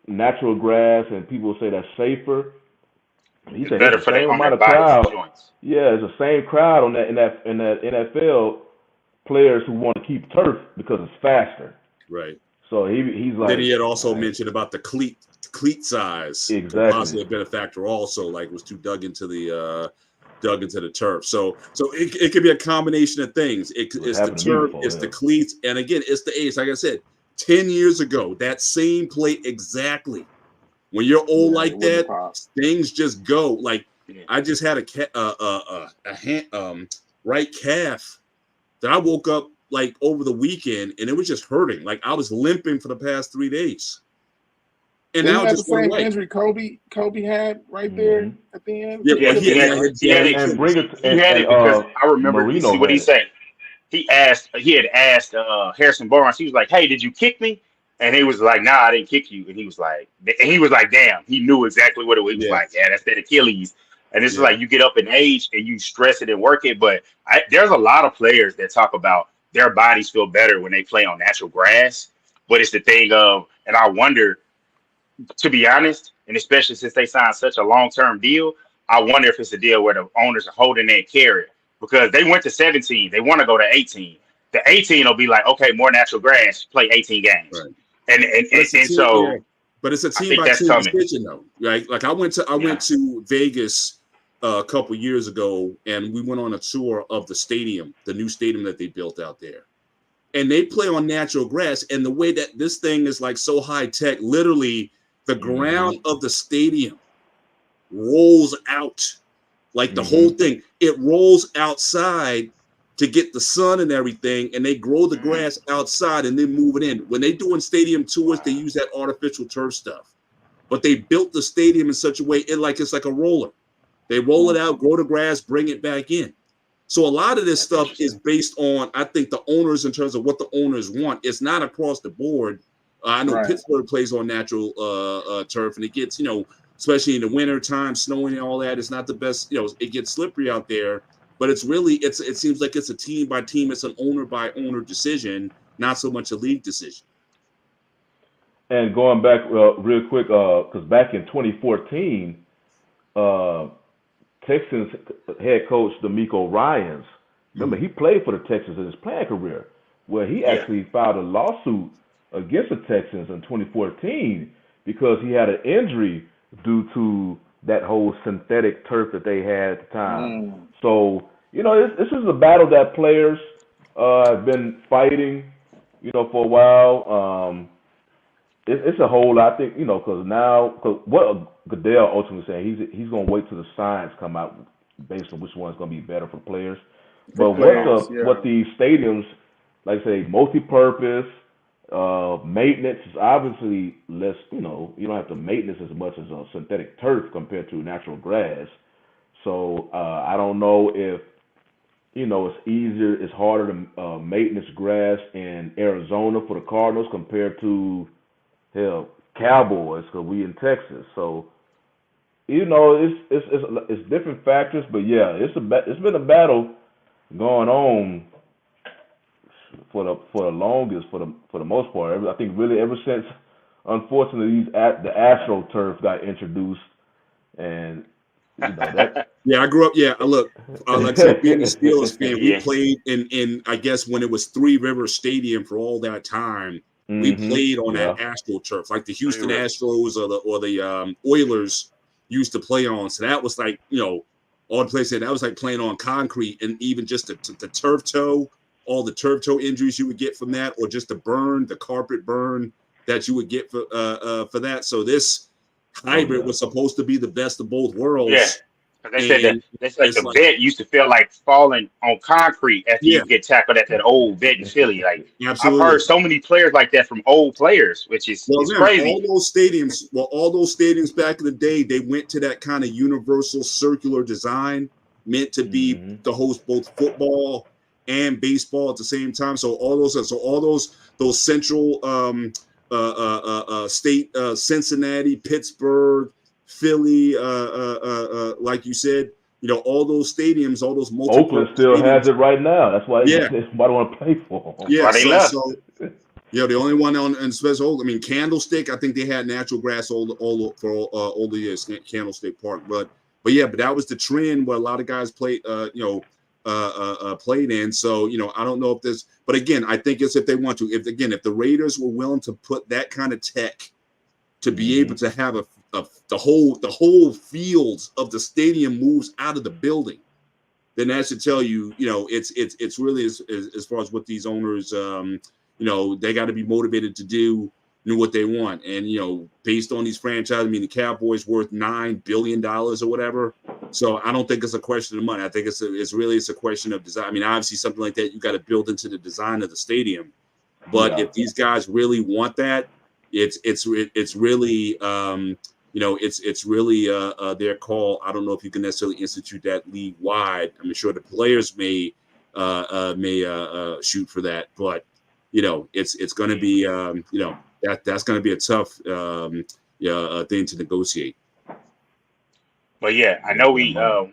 natural grass, and people say that's safer. He It's said it's better the for same on their amount of bodies and crowd. joints. Yeah, it's the same crowd on that NFL players who want to keep turf because it's faster. Right. So he's Then like, he had also all right, mentioned about the cleat size could exactly. possibly have been a factor also, like was too dug into the turf. So it could be a combination of things. It was It's the happened to me turf, before. it's the Yeah, cleats, and again, it's the age. Like I said, 10 years ago, that same play exactly. When you're old Yeah, it like wouldn't have that, popped. things just go. Like Yeah. I just had right calf that I woke up like over the weekend and it was just hurting. Like I was limping for the past 3 days. And Isn't now it that the just went same away. injury Kobe had right hmm there at the end? Yeah, He well, Yeah, had he the he had, had same, yeah, right? he had and bring it he had and it because I remember you see Marino what he had it. said. He had asked Harrison Barnes. He was like, "Hey, did you kick me?" And he was like, "Nah, I didn't kick you." And he was like, "Damn!" He knew exactly what it was. He was yeah, like, "Yeah, that's that Achilles." And it's yeah, like you get up in age and you stress it and work it. But there's a lot of players that talk about their bodies feel better when they play on natural grass. But it's the thing of, and I wonder, to be honest, and especially since they signed such a long term deal, I wonder if it's a deal where the owners are holding that carrot. because they went to 17. They want to go to 18. The 18 will be like, okay, more natural grass, play 18 games. Right. And and, But and, it's a and team, yeah. so But it's a I team think by that's team coming. decision though, right? Like I went to Vegas a couple years ago, and we went on a tour of the stadium, the new stadium that they built out there. And they play on natural grass, and the way that this thing is like so high tech, literally the ground of the stadium rolls out, like the whole thing. It rolls outside to get the sun and everything, and they grow the grass outside and then move it in. When they doing stadium tours, they use that artificial turf stuff. But they built the stadium in such a way it's like a roller. They roll it out, grow the grass, bring it back in. So a lot of this stuff is based on, I think, the owners in terms of what the owners want. It's not across the board. I know Pittsburgh plays on natural turf, and it gets, especially in the winter time, snowing and all that. It's not the best. It gets slippery out there. But it's really, it seems like it's a team by team. It's an owner by owner decision, not so much a league decision. And going back real quick, because back in 2014, Texans head coach DeMeco Ryans, remember he played for the Texans in his playing career, where he actually filed a lawsuit against the Texans in 2014 because he had an injury due to that whole synthetic turf that they had at the time. So, this is a battle that players have been fighting, for a while. It's a whole lot, I think, because what Goodell ultimately saying, he's going to wait till the science come out based on which one's going to be better for players. But what these stadiums, like I say, multi-purpose, maintenance is obviously less, you don't have to maintenance as much as a synthetic turf compared to natural grass. So I don't know if, it's harder to maintenance grass in Arizona for the Cardinals compared to Cowboys, because we in Texas. So, it's different factors, but yeah, it's been a battle going on for the longest, for the most part. I think really ever since, unfortunately, the AstroTurf got introduced, and that. Yeah, I grew up. Yeah, look, like I said, being a Steelers fan, we played in I guess when it was Three River Stadium for all that time. We played on that AstroTurf, like the Houston Astros or the Oilers used to play on. So that was like, all the places that was like playing on concrete, and even just the turf toe, all the turf toe injuries you would get from that, or just the carpet burn that you would get for that. So this hybrid was supposed to be the best of both worlds. Yeah. They said the vet used to feel like falling on concrete after you get tackled at that old vet in Philly. Like I've heard so many players like that from old players, which is crazy. All those stadiums back in the day, they went to that kind of universal circular design, meant to be to host both football and baseball at the same time. So all those central state, Cincinnati, Pittsburgh, Philly, like you said, all those stadiums, all those multiple. Oakland still has it right now. That's why they want to play for them. Yeah, the only one on special. I mean, Candlestick. I think they had natural grass all the years. Candlestick Park, but that was the trend where a lot of guys played. Played in. So I don't know if this, but again, I think it's if they want to. If the Raiders were willing to put that kind of tech to be able to have the whole fields of the stadium moves out of the building, then that should tell you, it's really as far as what these owners, they got to be motivated to do what they want. And, based on these franchises, I mean, the Cowboys worth $9 billion or whatever. So I don't think it's a question of money. I think it's a question of design. I mean, obviously something like that, you got to build into the design of the stadium. But if these guys really want that, it's really it's really their call. I don't know if you can necessarily institute that league wide. I'm sure the players may shoot for that, but it's going to be that's going to be a tough thing to negotiate. But yeah, I know we to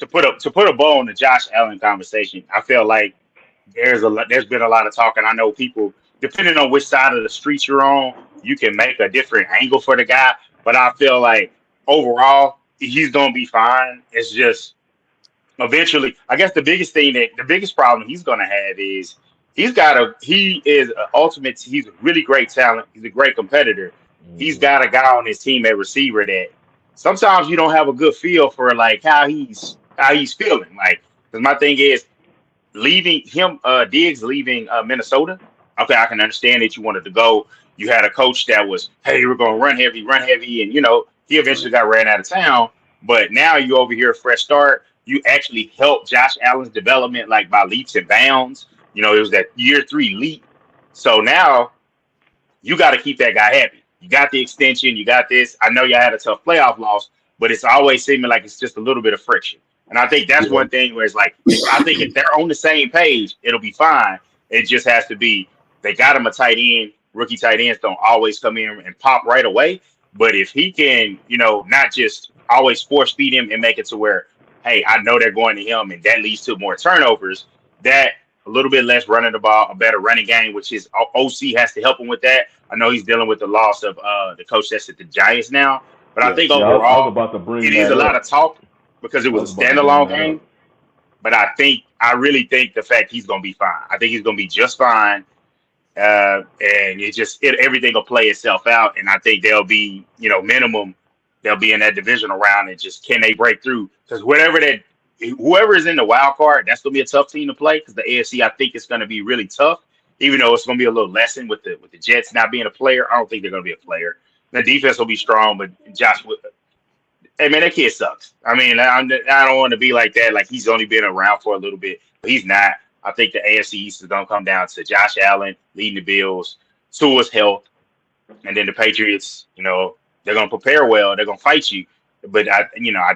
put a bow on the Josh Allen conversation. I feel like there's been a lot of talk, and I know people, depending on which side of the street you're on, you can make a different angle for the guy. But I feel like overall, he's gonna be fine. It's just eventually, I guess the biggest problem he's going to have is he is an ultimate. He's a really great talent. He's a great competitor. He's Hmm. got a guy on his team at receiver that sometimes you don't have a good feel for like how he's feeling. Like, because my thing is leaving him, Diggs leaving Minnesota. Okay, I can understand that you wanted to go. You had a coach that was, hey, we're going to run heavy, and he eventually Right. got ran out of town. But now you over here, fresh start. You actually helped Josh Allen's development like by leaps and bounds. It was that year 3 leap. So now you got to keep that guy happy. You got the extension. You got this. I know y'all had a tough playoff loss, but it's always seeming like it's just a little bit of friction. And I think that's Yeah. one thing where it's like, I think if they're on the same page, it'll be fine. It just has to be they got him a tight end. Rookie tight ends don't always come in and pop right away. But if he can, not just always force feed him and make it to where, hey, I know they're going to him and that leads to more turnovers, that a little bit less running the ball, a better running game, which his OC has to help him with that. I know he's dealing with the loss of the coach that's at the Giants now, but I Yeah. think Yeah, I was overall about to bring it is that a lot up. of talk because it I was was a about to bring standalone that up. game. But I really think the fact he's going to be fine. I think he's going to be just fine, and everything will play itself out. And I think they'll be minimum they'll be in that divisional round and just can they break through because whoever is in the wild card, that's going to be a tough team to play because the AFC I think is going to be really tough. Even though it's going to be a little lessened with the Jets not being a player, I don't think they're going to be a player. The defense will be strong, but hey man, that kid sucks. I mean, I don't want to be like that. Like he's only been around for a little bit, but he's not. I think the AFC East is gonna come down to Josh Allen leading the Bills, Tua's health, and then the Patriots. They're gonna prepare well. They're gonna fight you, but I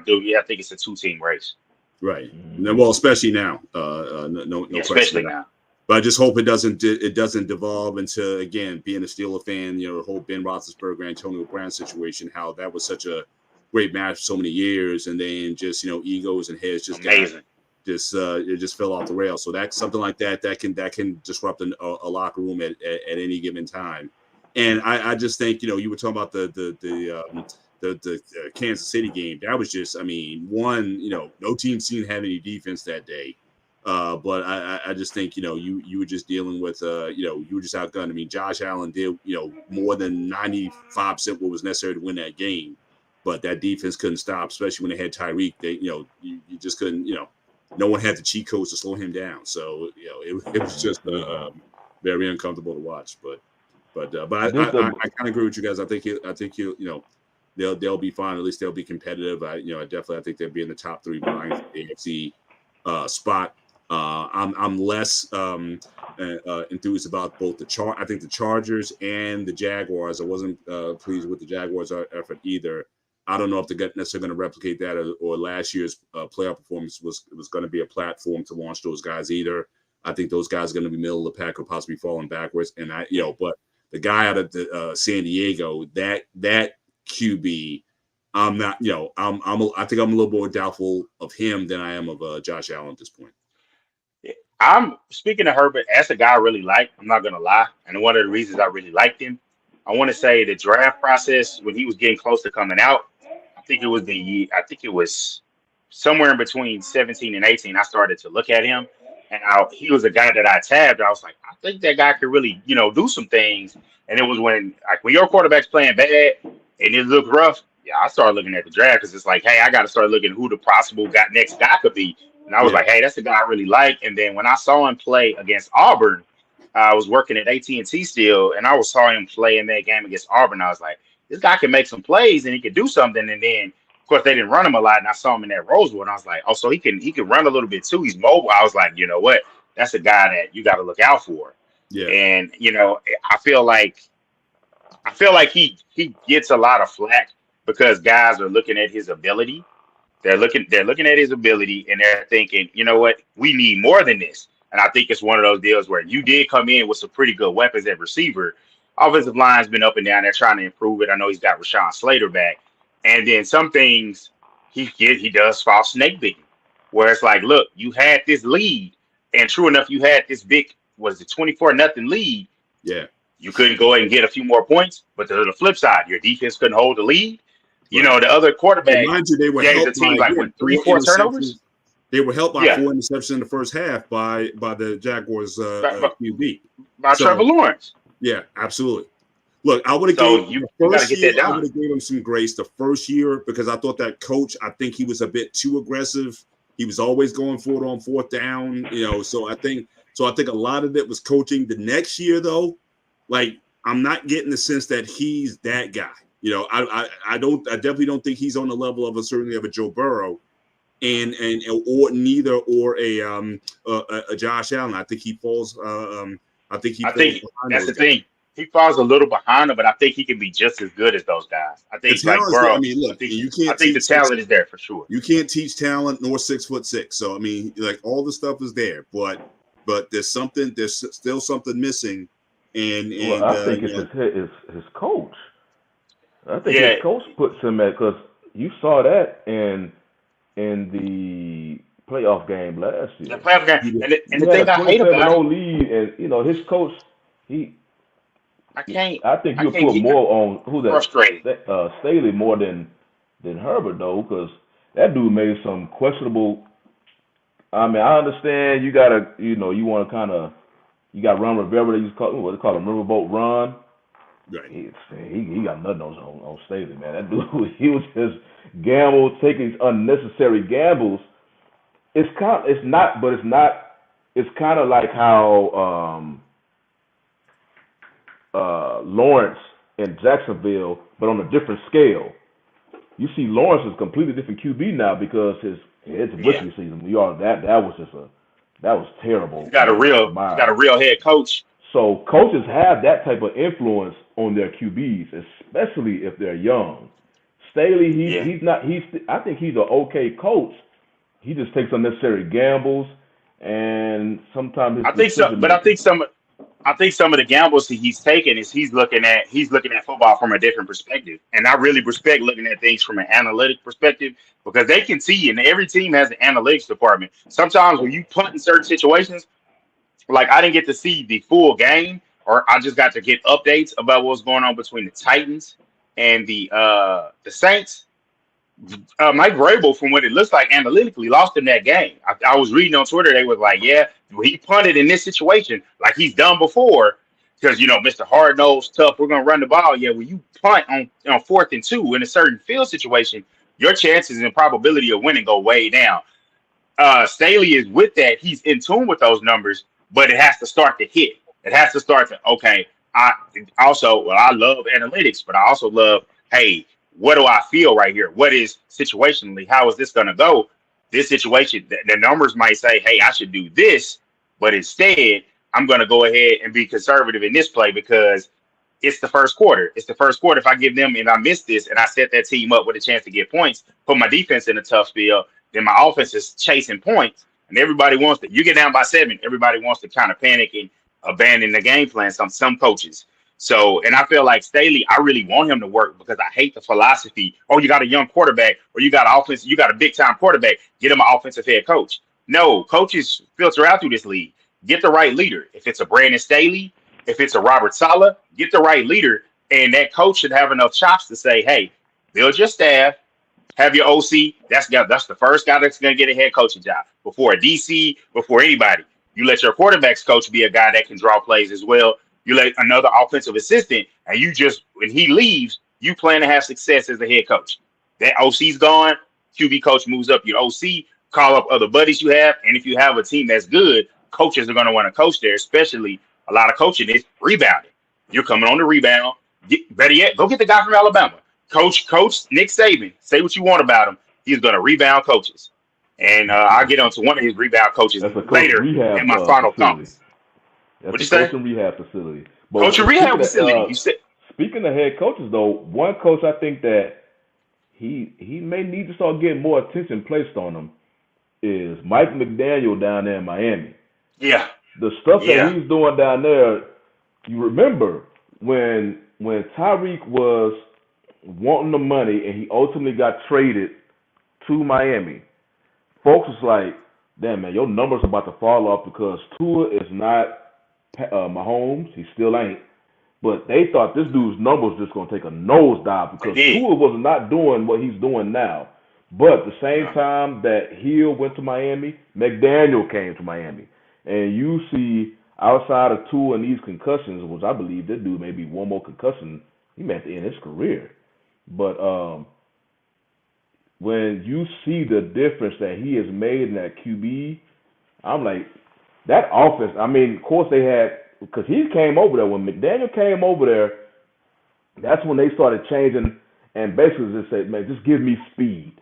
do. Yeah, I think it's a 2-team race. Right. Hmm. Well, especially now. No Yeah, question especially about it. now. But I just hope it doesn't devolve into again being a Steeler fan. The whole Ben Roethlisberger, Antonio Brown situation. How that was such a great match for so many years, and then just egos and heads just got Amazing. it just fell off the rails. So that's something like that can disrupt a locker room at any given time. And I just think you were talking about the Kansas City game. That was just, I mean, one, no team seemed to have any defense that day. But I just think you were just dealing with you were just outgunned. I mean, Josh Allen did more than 95% what was necessary to win that game, but that defense couldn't stop, especially when they had Tyreek. They you just couldn't no one had the cheat codes to slow him down. So it was just very uncomfortable to watch. But This I kind of agree with you guys. I think they'll be fine. At least they'll be competitive. I think they'll be in the top 3 behind the AFC spot. I'm less enthused about both I think the Chargers and the Jaguars. I wasn't pleased with the Jaguars' effort either. I don't know if they're necessarily going to replicate that or last year's playoff performance was going to be a platform to launch those guys either. I think those guys are going to be middle of the pack or possibly falling backwards. And but the guy out of the, San Diego, that QB, I'm not, I think I'm a little more doubtful of him than I am of Josh Allen at this point. I'm speaking to Herbert as a guy I really like. I'm not gonna lie, and one of the reasons I really liked him, I want to say the draft process when he was getting close to coming out. I think it was somewhere in between 17 and 18. I started to look at him, and he was a guy that I tabbed. I was like, I think that guy could really do some things. And it was when your quarterback's playing bad and it looked rough. Yeah, I started looking at the draft because it's like, hey, I got to start looking who the possible next guy could be. And I was Yeah, like, hey, that's the guy I really like. And then when I saw him play against Auburn, I was working at AT&T still, and saw him play in that game against Auburn. I was like, this guy can make some plays and he can do something. And then, of course, they didn't run him a lot, and I saw him in that Rosewood, and I was like, oh, so he can run a little bit too. He's mobile. I was like, you know what? That's a guy that you got to look out for. yeah, And I feel like he gets a lot of flack because guys are looking at his ability. They're looking at his ability and they're thinking, you know what, we need more than this. And I think it's one of those deals where you did come in with some pretty good weapons at receiver. Offensive line's been up and down. They're trying to improve it. I know he's got Rashawn Slater back. And then some things he does fall snake bitten, where it's like, look, you had this lead, and true enough, you had this big was it 24-0 lead. yeah. You couldn't go ahead and get a few more points, but to the flip side, your defense couldn't hold the lead. Right. The other And quarterback mind you, they were gave the helped team by like what, three, 4 four interceptions. turnovers. They were helped by Yeah, 4 interceptions in the first half by the Jaguars by, QB. by Trevor So Lawrence. yeah, absolutely. Look, I would have So gave you the you got to first get year. that I done. would have gave him some grace the first year because I thought that coach. I think he was a bit too aggressive. He was always going for it on fourth down. So I think a lot of it was coaching. The next year though, like I'm not getting the sense that he's that guy. I definitely don't think he's on the level of certainly of a Joe Burrow, and or neither or a Josh Allen. I think he falls. I think he I falls think behind that's those the guys. thing. He falls a little behind him, but I think he can be just as good as those guys. I The think like talent is. I Burrow. mean, I look, think you I can't think the teach talent is there for sure. you can't teach talent nor 6'6". So I mean, like all the stuff is there, but there's still something missing, and Well, and I think it's his coach. I think his Yeah, coach puts him at because you saw that in the playoff game last the year. playoff game, he did. and the You had a thing I hate about 27-0 it, lead, and his coach, he, I can't I think I you'll can't put get more on who frustrated. Staley more than Herbert though, because that dude made some questionable. I mean, I understand you gotta, you want to you got Ron Rivera. What they call him, Riverboat Ron. Right. He got nothing on Staley, man. That dude, he was just taking these unnecessary gambles. It's not, but it's not. It's kind of like how Lawrence in Jacksonville, but on a different scale. You see, Lawrence is a completely different QB now because it's Yeah, rookie season. That was terrible from my he's got a eyes. real head coach. So coaches have that type of influence on their QBs, especially if they're young. Staley, Yeah, he's not. I think he's an okay coach. He just takes unnecessary gambles, and sometimes I his think so, decision but making. I think some of the gambles that he's taking is he's looking at football from a different perspective, and I really respect looking at things from an analytic perspective because they can see, and every team has an analytics department. Sometimes when you punt in certain situations, like I didn't get to see the full game, or I just got to get updates about what's going on between the Titans and the Saints. Mike Vrabel, from what it looks like analytically, lost in that game. I was reading on Twitter, they was like, yeah, he punted in this situation like he's done before. Because Mr. Hard Nosed tough, we're gonna run the ball. Yeah, when you punt on 4th and 2 in a certain field situation, your chances and probability of winning go way down. Staley is with that. He's in tune with those numbers, but it has to start to hit. It has to start to okay. I I love analytics, but I also love hey, what do I feel right here? What is situationally? How is this going to go? This situation, the numbers might say, hey, I should do this, but instead, I'm going to go ahead and be conservative in this play because it's the first quarter. It's the first quarter. If I give them and I miss this and I set that team up with a chance to get points, put my defense in a tough field, then my offense is chasing points. And everybody wants to, you get down by 7, everybody wants to kind of panic and abandon the game plan, some coaches. So, and I feel like Staley, I really want him to work because I hate the philosophy. Oh, you got a young quarterback or you got an offense, you got a big time quarterback, get him an offensive head coach. No, coaches filter out through this league. Get the right leader. If it's a Brandon Staley, if it's a Robert Saleh, get the right leader, and that coach should have enough chops to say, "Hey, build your staff, have your OC. That's the first guy that's going to get a head coaching job before a DC, before anybody. You let your quarterbacks coach be a guy that can draw plays as well. You let another offensive assistant, and you just when he leaves, you plan to have success as a head coach. That OC's gone, QB coach moves up your OC, call up other buddies you have, and if you have a team that's good, coaches are going to want to coach there, especially a lot of coaching is rebounding. You're coming on the rebound. Better yet, go get the guy from Alabama. Coach Nick Saban. Say what you want about him. He's going to rebound coaches. And I'll get on to one of his rebound coaches That's a coach later in rehab my final facility. thoughts. That's What'd a you say? coach and rehab facility. But Coach a rehab facility. You said speaking of head coaches, though, one coach I think that he may need to start getting more attention placed on him is Mike McDaniel down there in Miami. yeah. The stuff that Yeah. he's doing down there, you remember when Tyreek was wanting the money and he ultimately got traded to Miami. Folks was like, damn man, your numbers are about to fall off because Tua is not Mahomes. He still ain't. But they thought this dude's numbers just gonna take a nosedive They because did. Tua was not doing what he's doing now. But the same time that Hill went to Miami, McDaniel came to Miami. And you see, outside of two and these concussions, which I believe that dude may be one more concussion, he may have to end his career. But when you see the difference that he has made in that QB, I'm like, that offense. I mean, of course they had, because he came over there when McDaniel came over there. That's when they started changing and basically just said, man, just give me speed.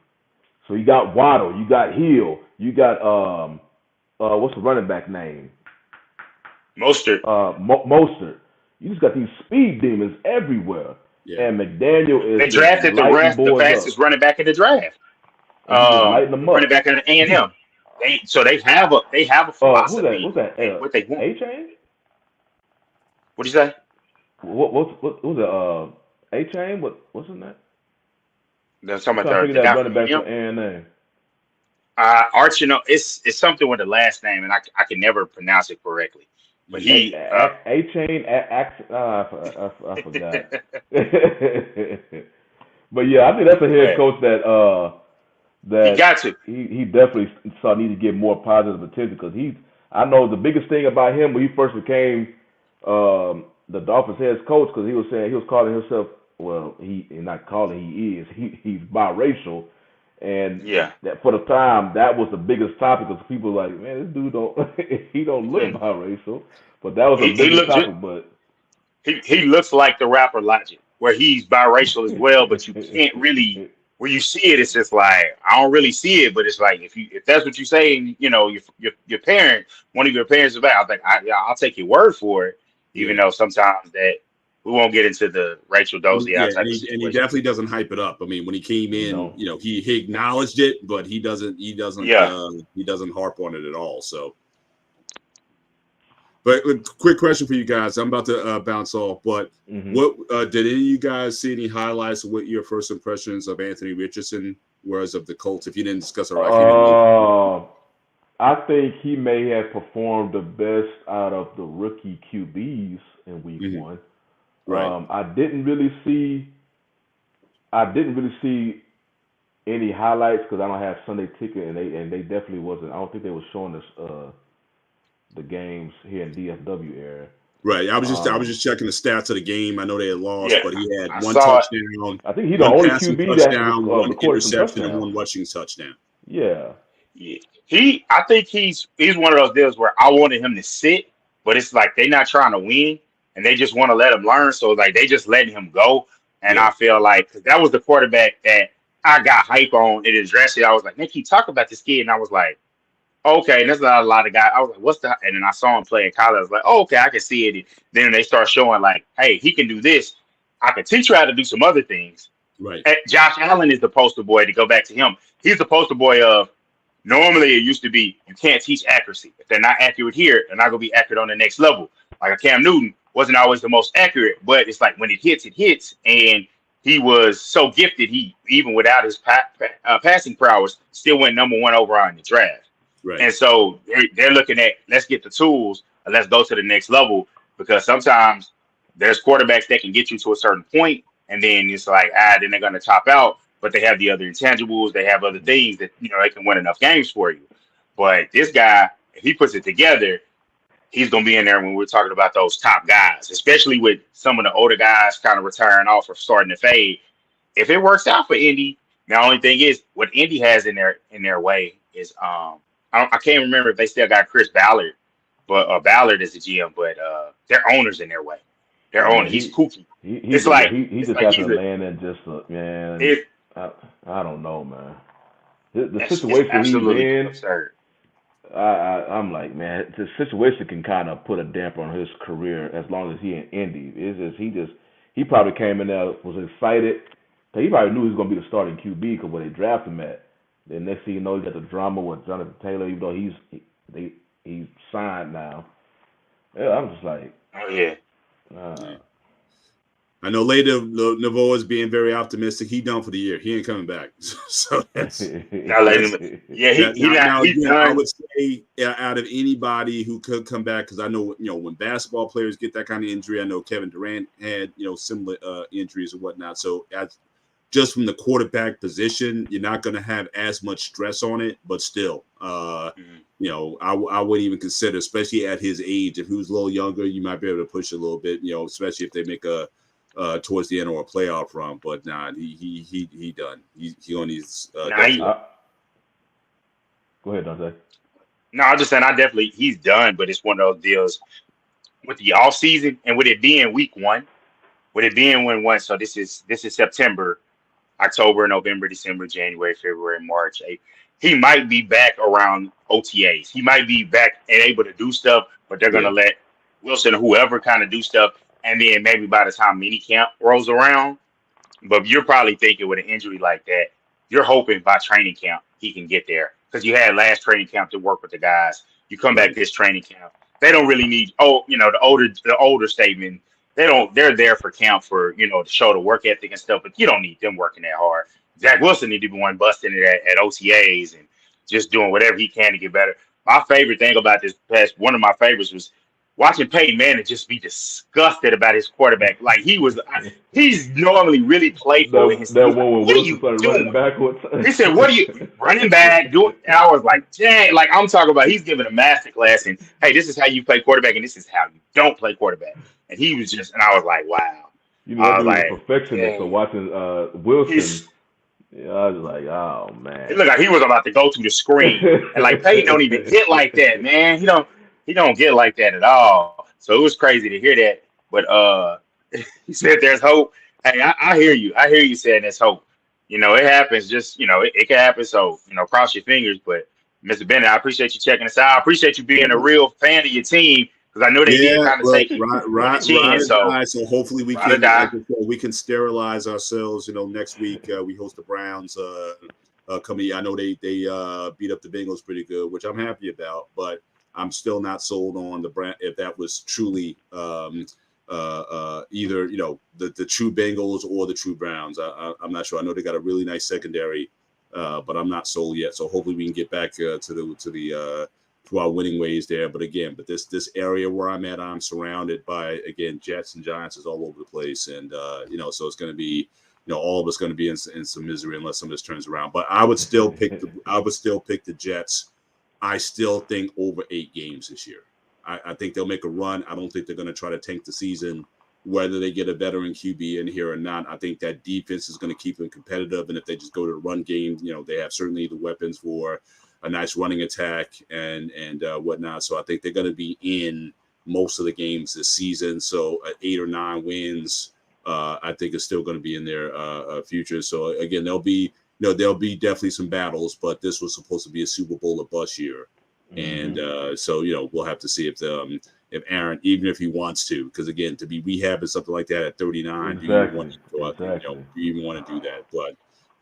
So you got Waddle, you got Hill, you got what's the running back name? Mostert. Mostert. You just got these speed demons everywhere. Yeah. And McDaniel is They drafted the fastest running back in the draft. Running back in the A&M. They have a philosophy. Who's that? What they want. A-Chain? What'd you say? What was it? A-Chain? What's in that? They're talking I'm about trying to the figure guy that running from back A&M. for A&M. Archino, it's something with the last name, and I can never pronounce it correctly. But he A-Chain, I forgot. But yeah, I think that's a head coach that he got to. He definitely need to get more positive attention because I know the biggest thing about him when he first became the Dolphins head coach, because he was calling himself, well, he's biracial. And Yeah, that for the time, that was the biggest topic because people were like, man, this dude he don't look biracial, but that was a bigger topic. But he looks like the rapper Logic, where he's biracial as well, but you can't really. When you see it, it's just like I don't really see it, but it's like if that's what you say, and you know your parent, one of your parents is back, I was like I'll take your word for it, even though sometimes that we won't get into the Rachel Dozier type of situation. And he definitely doesn't hype it up. I mean, when he came in, he acknowledged it, but he doesn't harp on it at all. So, but quick question for you guys. I'm about to bounce off, but what did any of you guys see any highlights of what your first impressions of Anthony Richardson was of the Colts? If you didn't discuss it, I think he may have performed the best out of the rookie QBs in week one. Right. I didn't really see any highlights because I don't have Sunday ticket, and they definitely wasn't. I don't think they were showing us the games here in DFW area. Right. I was just checking the stats of the game. I know they had lost, but he had one touchdown. I think he's the only QB touchdown, one recorded some interception, touchdowns. and one rushing touchdown. Yeah. I think he's one of those deals where I wanted him to sit, but it's like they're not trying to win. And they just want to let him learn. So, like, they just letting him go. And I feel like that was the quarterback that I got hype on in his dress. I was like, Nick, you talk about this kid. And I was like, okay. And there's not a lot of guys. I was like, what's the – and then I saw him play in college. I was like, oh, okay, I can see it. And then they start showing, like, hey, he can do this. I can teach you how to do some other things. Right. And Josh Allen is the poster boy, to go back to him. He's the poster boy of normally it used to be you can't teach accuracy. If they're not accurate here, they're not going to be accurate on the next level. Like a Cam Newton wasn't always the most accurate, but it's like when it hits. And he was so gifted, he, even without his passing prowess, still went number one overall in the draft. Right. And so they're looking at, let's get the tools and let's go to the next level, because sometimes there's quarterbacks that can get you to a certain point, and then it's like, then they're going to top out, but they have the other intangibles. They have other things that, they can win enough games for you. But this guy, if he puts it together, he's going to be in there when we're talking about those top guys, especially with some of the older guys kind of retiring off or starting to fade. If it works out for Indy, the only thing is what Indy has in their way is I can't remember if they still got Chris Ballard, but Ballard is the GM, but their owner's in their way. Their owner, he's kooky. He just has to land and just man. I don't know, man. The situation he's in. Absurd. I'm like, man, the situation can kind of put a damper on his career as long as he in Indy. He probably came in there, was excited. He probably knew he was going to be the starting QB because where they drafted him at. Then next thing you know, he got the drama with Jonathan Taylor, even though he's signed now. Yeah, I'm just like, oh yeah. I know later Navoa is being very optimistic. He done for the year. He ain't coming back. So that's I would say out of anybody who could come back, because I know when basketball players get that kind of injury, I know Kevin Durant had similar injuries and whatnot. So just from the quarterback position, you're not going to have as much stress on it. But still, you know, I wouldn't even consider, especially at his age, if he was a little younger, you might be able to push it a little bit. You know, especially if they make a towards the end or a playoff run. But nah, he done. He on these. Go ahead, Dante. No, I'm just saying he's done, but it's one of those deals with the off season and with it being week 1, with it being 1-1. So this is September, October, November, December, January, February, March, April. He might be back around OTAs. He might be back and able to do stuff, but they're gonna let Wilson or whoever kind of do stuff, and then maybe by the time minicamp rolls around. But you're probably thinking with an injury like that, you're hoping by training camp he can get there because you had last training camp to work with the guys. You come back this training camp, they don't really need. You know, the older statement. They're there for camp for, you know, to show the work ethic and stuff, but you don't need them working that hard. Zach Wilson need to be one busting it at OTAs and just doing whatever he can to get better. My favorite thing about one of my favorites was watching Peyton Manning just be disgusted about his quarterback. Like he's normally really playful. That one where Wilson started running backwards. He said, "What are you running back doing?" And I was like, "Dang!" Like I'm talking about, he's giving a master class, and hey, this is how you play quarterback, and this is how you don't play quarterback. And he was and I was like, "Wow." You know, I was like, perfectionist. So watching Wilson. Yeah, I was like, oh man. It looked like he was about to go through the screen. And like Peyton don't even get like that, man. He don't get like that at all. So it was crazy to hear that. But he said there's hope. Hey, I hear you. I hear you saying there's hope. You know, it happens. Just, you know, it can happen. So, you know, cross your fingers. But Mr. Bennett, I appreciate you checking us out. I appreciate you being a real fan of your team. Because I know they did kind of take it. So hopefully we can sterilize ourselves. You know, next week we host the Browns. Coming, I know they beat up the Bengals pretty good, which I'm happy about. But I'm still not sold on the brand if that was truly either, you know, the true Bengals or the true Browns. I'm not sure. I know they got a really nice secondary, but I'm not sold yet. So hopefully we can get back to our winning ways there. But again, this area where I'm at, I'm surrounded by, again, Jets and Giants is all over the place. And, you know, so it's going to be, you know, all of us going to be in some misery unless some of this turns around. But I would still pick the Jets. I still think over 8 games this year. I think they'll make a run. I don't think they're going to try to tank the season, whether they get a veteran QB in here or not. I think that defense is going to keep them competitive. And if they just go to the run game, you know, they have certainly the weapons for a nice running attack and whatnot. So I think they're going to be in most of the games this season. So 8 or 9 wins, I think is still going to be in their future. So again, there'll be definitely some battles, but this was supposed to be a Super Bowl or bust year. Mm-hmm. And so, you know, we'll have to see if Aaron, even if he wants to, because again, to be rehabbing something like that at 39, do you even want to do that?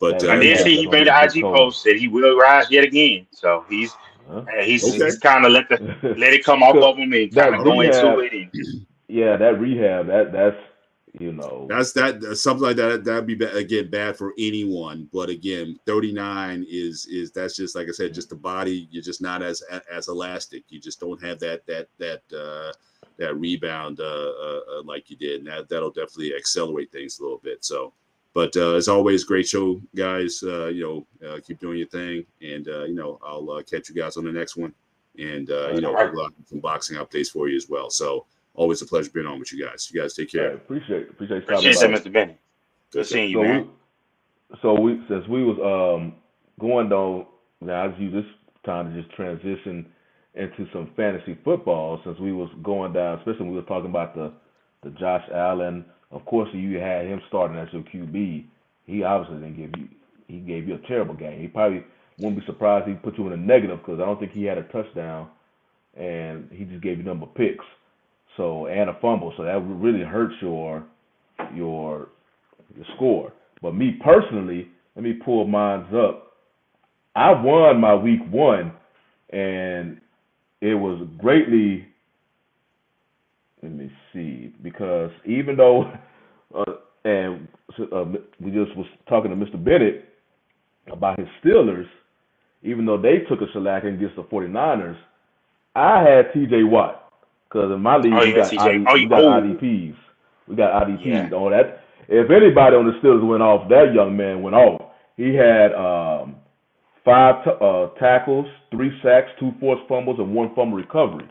But I did see he made an IG post that he will rise yet again. So he's kind of let it come off of him and kind of go into it. Yeah, that rehab, that's you know, that's something like that. That'd be bad for anyone. But again, 39 is that's just, like I said, just the body. You're just not as elastic. You just don't have that rebound like you did. And that'll definitely accelerate things a little bit. So. But as always, great show, guys. Keep doing your thing, and I'll catch you guys on the next one. And we'll have some boxing updates for you as well. So always a pleasure being on with you guys. You guys take care. Appreciate it, Mr. Benny. Good seeing you, man. Since we was going though, now I use this time to just transition into some fantasy football. Since we was going down, especially when we were talking about the Josh Allen. Of course, you had him starting as your QB. He obviously didn't give you. He gave you a terrible game. He probably wouldn't be surprised if he put you in a negative because I don't think he had a touchdown, and he just gave you number picks. So and a fumble. So that really hurts your score. But me personally, let me pull mine up. I won my week 1, and it was greatly. Let me see, because even though, we just was talking to Mr. Bennett about his Steelers, even though they took a shellacking against the 49ers, I had T.J. Watt, because in my league we got IDPs. We got IDPs. Yeah. if anybody on the Steelers went off, that young man went off. He had five tackles, 3 sacks, 2 forced fumbles, and 1 fumble recovery.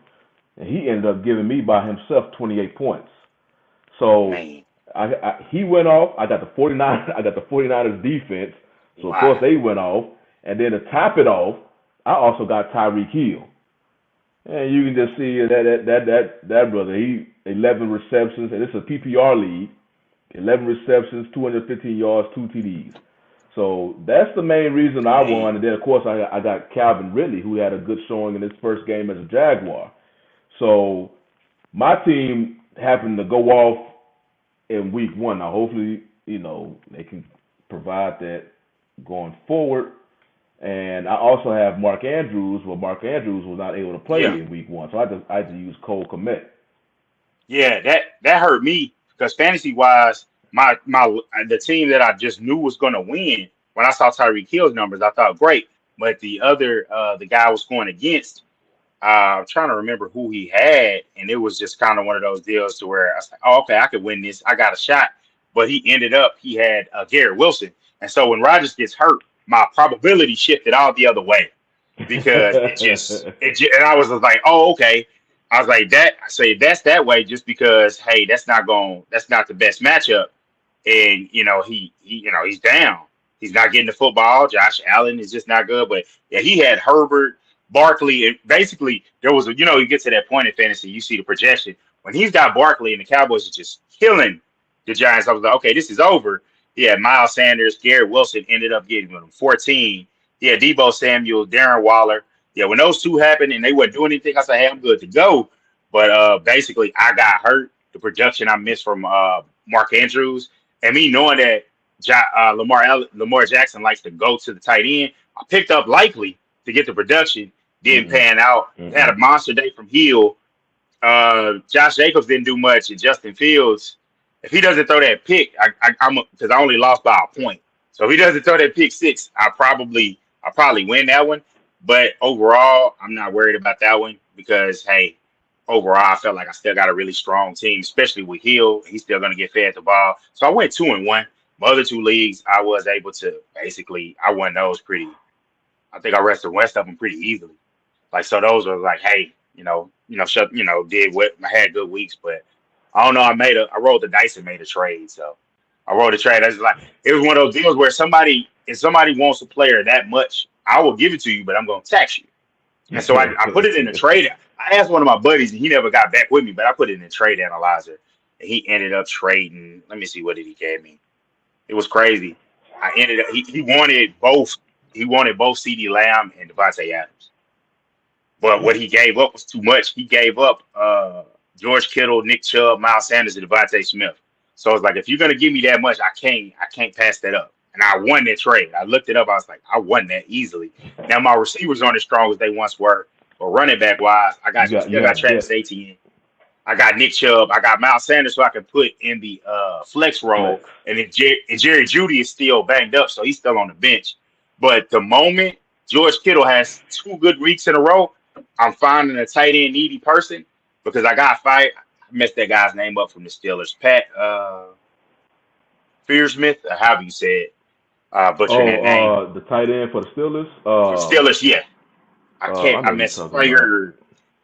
And he ended up giving me by himself 28 points. So Man, he went off. I got the 49ers defense. So of course wow. they went off. And then to top it off, I also got Tyreek Hill. And you can just see that brother. He 11 receptions, and it's a PPR league. 11 receptions, 215 yards, 2 TDs. So that's the main reason I Man, won. And then of course I got Calvin Ridley, who had a good showing in his first game as a Jaguar. So my team happened to go off in week 1. Now hopefully they can provide that going forward. And I also have Mark Andrews. Well, Mark Andrews was not able to play yeah. in week 1, so I had to use Cole Kmet. Yeah, that hurt me because fantasy wise, my the team that I just knew was going to win. When I saw Tyreek Hill's numbers, I thought great, but the guy I was going against, I'm trying to remember who he had, and it was just kind of one of those deals to where I was like, oh, okay, I could win this. I got a shot, but he had Garrett Wilson, and so when Rodgers gets hurt, my probability shifted all the other way because and I was just like, oh, okay. I was like that. I say that's that way just because hey, that's not the best matchup, and he's down. He's not getting the football. Josh Allen is just not good. But yeah, he had Herbert, Barkley, and basically there was you get to that point in fantasy, you see the projection when he's got Barkley and the Cowboys are just killing the Giants. I was like, okay, this is over. He had Miles Sanders, Garrett Wilson ended up getting him 14. He had Debo Samuel, Darren Waller. Yeah, when those two happened and they weren't doing anything, I said, hey, I'm good to go. But basically, I got hurt. The production I missed from Mark Andrews, and me knowing that Lamar Jackson likes to go to the tight end, I picked up Likely to get the production. Didn't Mm-mm. pan out. Had a Mm-mm. monster day from Hill. Josh Jacobs didn't do much, and Justin Fields, if he doesn't throw that pick, I'm because I only lost by a point. So if he doesn't throw that pick six, I probably win that one. But overall, I'm not worried about that one because hey, overall, I felt like I still got a really strong team, especially with Hill. He's still going to get fed the ball. So I went 2-1. My other two leagues, I was able to basically I won those pretty. I think I rested West of them pretty easily. Like so, those were like, hey, did what I had good weeks, but I don't know. I rolled the dice and made a trade. So I rolled a trade. I was like, it was one of those deals where if somebody wants a player that much, I will give it to you, but I'm going to tax you. And so I put it in a trade. I asked one of my buddies, and he never got back with me, but I put it in a trade analyzer, and he ended up trading. Let me see what did he gave me. It was crazy. I ended up he wanted both. He wanted both C.D. Lamb and Devontae Adams. But what he gave up was too much. He gave up George Kittle, Nick Chubb, Miles Sanders, and Devontae Smith. So it's like if you're gonna give me that much, I can't pass that up. And I won that trade. I looked it up. I was like, I won that easily. Now my receivers aren't as strong as they once were. But running back wise, You got got Travis depth. Etienne. I got Nick Chubb. I got Miles Sanders, who I can put in the flex role. Flex. And then Jerry Judy is still banged up, so he's still on the bench. But the moment George Kittle has 2 good weeks in a row, I'm finding a tight end needy person because I got fired. I messed that guy's name up from the Steelers. Pat Fearsmith, or however you say it. Butchering that name. Oh, the tight end for the Steelers. For the Steelers, yeah. I know you're talking about.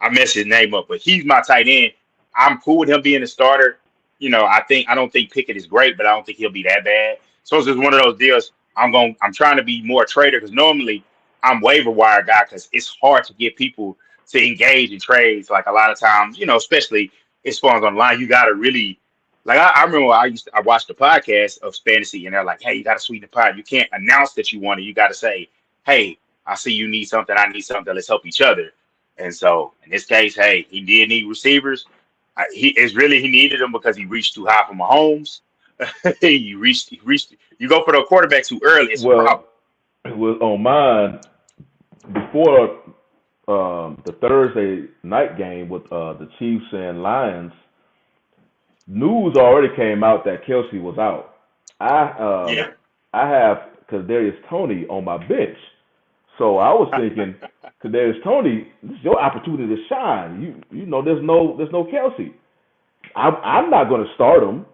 I messed his name up, but he's my tight end. I'm cool with him being a starter. I don't think Pickett is great, but I don't think he'll be that bad. So it's just one of those deals. I'm trying to be more a trader because normally I'm waiver wire guy because it's hard to get people to engage in trades. Like a lot of times, especially it spawns online. You gotta really like I remember I watched the podcast of fantasy and they're like, hey, you gotta sweeten the pot. You can't announce that you want it. You gotta say, hey, I see you need something, I need something, let's help each other. And so in this case, hey, he did need receivers. He needed them because he reached too high for Mahomes. You go for the quarterback too early, it's a Well, problem. it was on mine before the Thursday night game with the Chiefs and Lions. News already came out that Kelsey was out. I Yeah. I have Kadarius Tony on my bench, so I was thinking, Kadarius Tony, this is your opportunity to shine. There's no Kelsey. I'm not going to start him,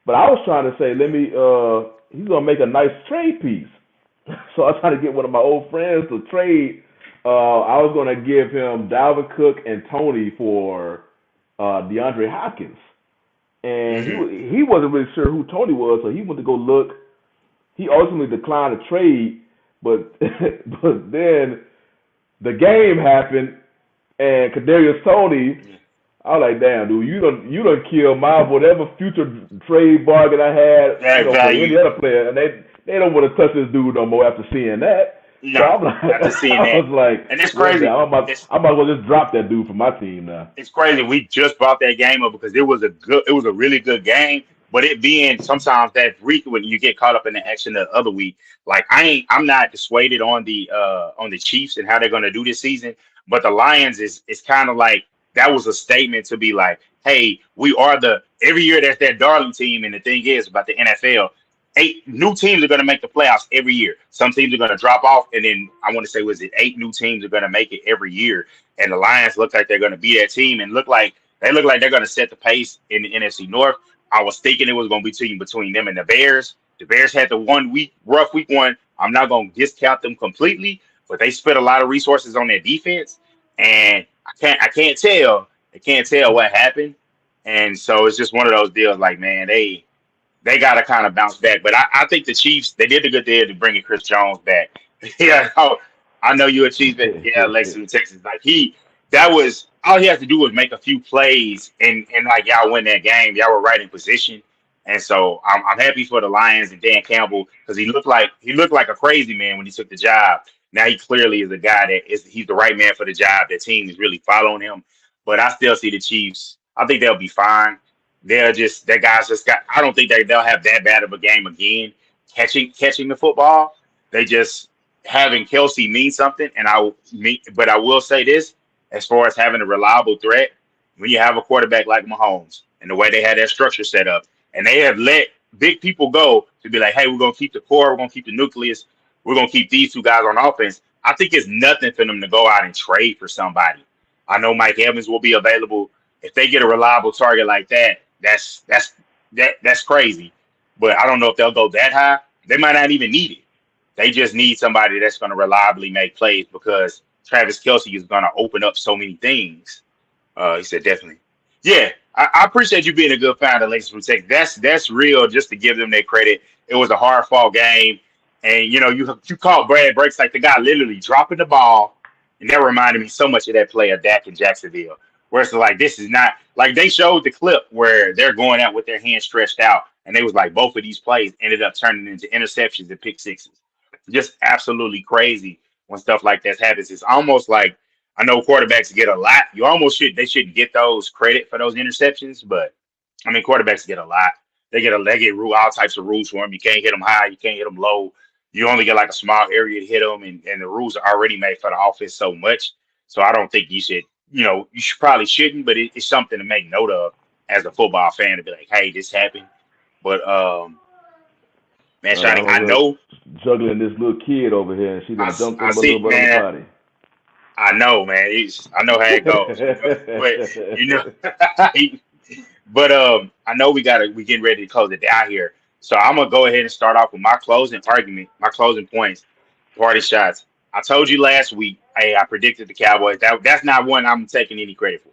But I was trying to say, let me. He's gonna make a nice trade piece. So I was trying to get one of my old friends to trade. I was gonna give him Dalvin Cook and Tony for DeAndre Hopkins, and Mm-hmm. he wasn't really sure who Tony was, so he went to go look. He ultimately declined the trade, but but then the game happened, and Kadarius Tony, I was like, damn, dude, you done kill my whatever future trade bargain I had, That for any value, other player, and they don't want to touch this dude no more after seeing that. So no, I'm like, after seeing I that, was like, and it's well, crazy. I'm about to well just drop that dude from my team now. It's crazy. We just brought that game up because it was a really good game. But it being sometimes that week when you get caught up in the action the other week, like I'm not dissuaded on the Chiefs and how they're gonna do this season. But the Lions is kind of like that was a statement to be like, hey, we are the every year that's that darling team. And the thing is about the NFL, 8 new teams are gonna make the playoffs every year. Some teams are gonna drop off, and then I want to say was it 8 new teams are gonna make it every year, and the Lions look like they're going to be that team and look like they're going to set the pace in the NFC North. I was thinking it was going to be between them and the Bears. The Bears had the rough week one. I'm not going to discount them completely, but they spent a lot of resources on their defense, and I can't tell what happened, and so it's just one of those deals. Like man, they got to kind of bounce back. But I think the Chiefs, they did a good deal to bringing Chris Jones back. Yeah, I know you're a Chiefs fan. Yeah, Lexington, Texas. Like that was all he has to do was make a few plays, and like y'all win that game. Y'all were right in position, and so I'm happy for the Lions and Dan Campbell because he looked like a crazy man when he took the job. Now he clearly is a guy he's the right man for the job. The team is really following him, but I still see the Chiefs. I think they'll be fine. They're just that guys just got. I don't think they'll have that bad of a game again catching the football. They just having Kelsey means something, and but I will say this: as far as having a reliable threat, when you have a quarterback like Mahomes and the way they had that structure set up, and they have let big people go to be like, hey, we're gonna keep the core, we're gonna keep the nucleus, we're gonna keep these 2 guys on offense. I think it's nothing for them to go out and trade for somebody. I know Mike Evans will be available. If they get a reliable target like that, that's crazy. But I don't know if they'll go that high. They might not even need it. They just need somebody that's going to reliably make plays because Travis Kelsey is going to open up so many things. He said definitely. Yeah, I appreciate you being a good fan of Lakers from Texas. That's real. Just to give them their credit, it was a hard fought game, and you caught Brad breaks like the guy literally dropping the ball, and that reminded me so much of that play of Dak in Jacksonville, where it's like this is not like they showed the clip where they're going out with their hands stretched out, and they was like both of these plays ended up turning into interceptions and pick sixes. Just absolutely crazy when stuff like that happens. It's almost like I know quarterbacks get a lot. They shouldn't get those credit for those interceptions, but I mean quarterbacks get a lot. They get all types of rules for them. You can't hit them high, you can't hit them low. You only get like a small area to hit them, and the rules are already made for the offense so much. So I don't think you should. You should probably shouldn't, but it's something to make note of as a football fan to be like, hey, this happened. But man, Shiny, I'm I over here know juggling this little kid over here, and she done dumped I on my little see, brother man. potty. I know, man. I know how it goes, but you know, but I know we getting ready to close it down here. So I'm gonna go ahead and start off with my closing argument, my closing points, party shots. I told you last week, hey, I predicted the Cowboys. That's not one I'm taking any credit for.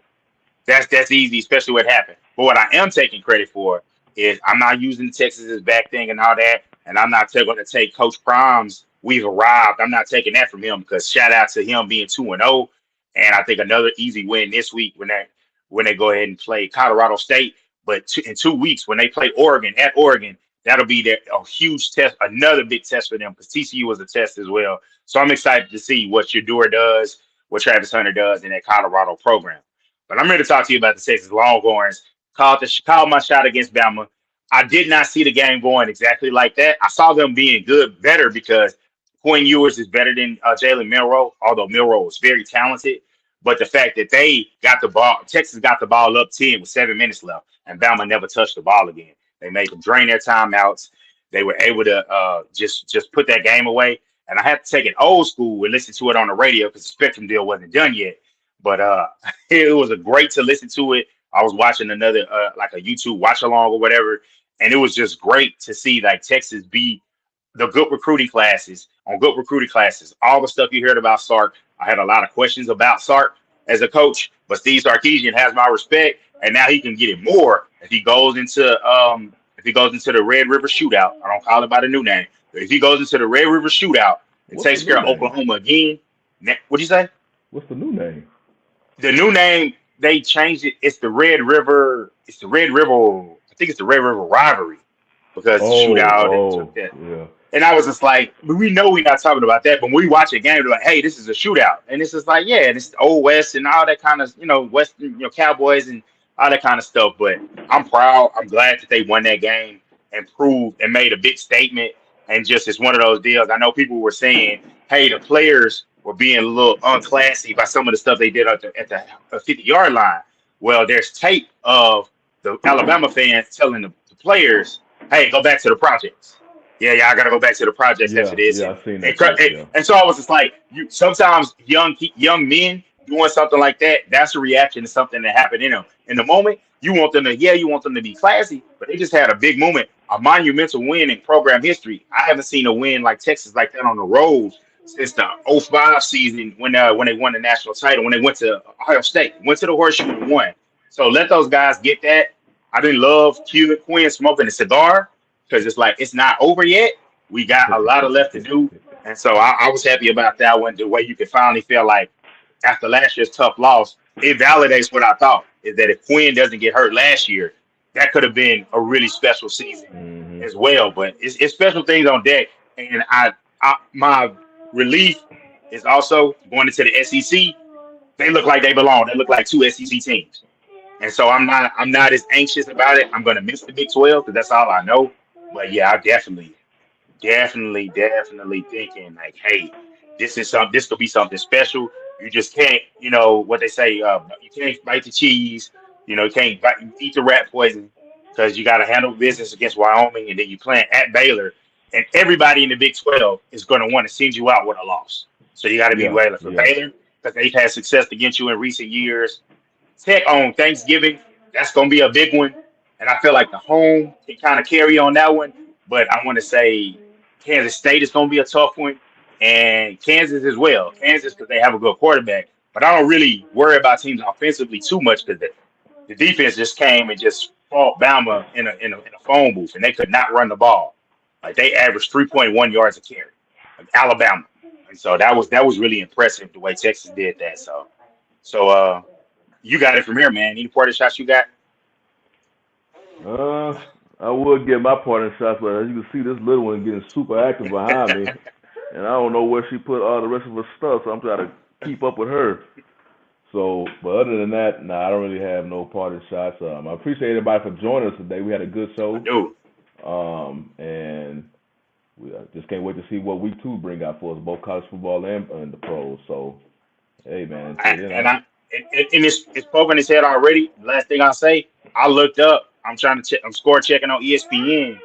That's easy, especially what happened. But what I am taking credit for is I'm not using the Texas as back thing and all that, and I'm not going to take Coach Prom's "We've arrived." I'm not taking that from him because shout out to him being 2-0, and I think another easy win this week when they go ahead and play Colorado State. But in 2 weeks when they play Oregon, that'll be a huge test, another big test for them because TCU was a test as well. So I'm excited to see what Shador does, what Travis Hunter does in that Colorado program. But I'm ready to talk to you about the Texas Longhorns. Called my shot against Bama. I did not see the game going exactly like that. I saw them being better because Quinn Ewers is better than Jalen Milroe, although Milroe was very talented. But the fact that they got the ball, Texas got the ball up 10 with 7 minutes left, and Bama never touched the ball again. They made them drain their timeouts. They were able to just put that game away. And I had to take it old school and listen to it on the radio because the Spectrum deal wasn't done yet. But it was a great to listen to it. I was watching another like a YouTube watch along or whatever, And it was just great to see like Texas be the good recruiting classes on good recruiting classes. All the stuff you heard about Sark, I had a lot of questions about Sark as a coach, but Steve Sarkisian has my respect, and now he can get it more if he goes into the Red River Shootout. I don't call it by the new name, but if he goes into the Red River Shootout and What's the takes new care of name? Oklahoma again, what'd you say? What's the new name? The new name they changed it. It's the Red River. It's the Red River. I think it's the Red River Rivalry because the shootout and took that. Yeah. And I was just like, we know we're not talking about that, but when we watch a game, we're like, hey, this is a shootout. And it's just like, yeah, and it's the Old West and all that kind of, Western, Cowboys and all that kind of stuff. But I'm proud. I'm glad that they won that game and proved and made a big statement. And just it's one of those deals. I know people were saying, hey, the players were being a little unclassy by some of the stuff they did at the 50-yard line. Well, there's tape of the Alabama fans telling the players, hey, go back to the projects. Yeah, I gotta go back to the projects after this. Yeah, I've seen that. And so I was just like, you sometimes young men doing something like that, that's a reaction to something that happened in them. In the moment, you want them to be classy, but they just had a big moment, a monumental win in program history. I haven't seen a win like Texas like that on the road since the '05 season when they won the national title, when they went to Ohio State, went to the Horseshoe and won. So let those guys get that. I didn't love Quinn smoking a cigar because it's like it's not over yet. We got a lot of left to do, and so I was happy about that one. The way you could finally feel like after last year's tough loss, it validates what I thought is that if Quinn doesn't get hurt last year, that could have been a really special season as well. But it's special things on deck, and my relief is also going into the SEC. They look like they belong. They look like two SEC teams. And so I'm not as anxious about it. I'm gonna miss the Big 12 because that's all I know. But yeah, I definitely thinking like, hey, this could be something special. You just can't, what they say, you can't bite the cheese, you can't eat the rat poison because you got to handle business against Wyoming, and then you playing at Baylor, and everybody in the Big 12 is going to want to send you out with a loss. So you got to be waiting for Baylor because they've had success against you in recent years. Tech on Thanksgiving, that's going to be a big one. And I feel like the home can kind of carry on that one. But I want to say Kansas State is going to be a tough one. And Kansas as well. Kansas because they have a good quarterback. But I don't really worry about teams offensively too much because the defense just came and just fought Bama in a phone booth. And they could not run the ball. Like they averaged 3.1 yards a carry. Like Alabama. And so that was really impressive the way Texas did that. So you got it from here, man. Any part of the shots you got? I would get my part in shots, but as you can see, this little one getting super active behind me, and I don't know where she put all the rest of her stuff, so I'm trying to keep up with her. So, but other than that, I don't really have no parting shots. I appreciate everybody for joining us today. We had a good show. And we just can't wait to see what week 2 bring out for us, both college football and the pros. So, hey, man. And it's poking his head already. Last thing I'll say, I looked up. I'm trying to check. I'm score checking on ESPN.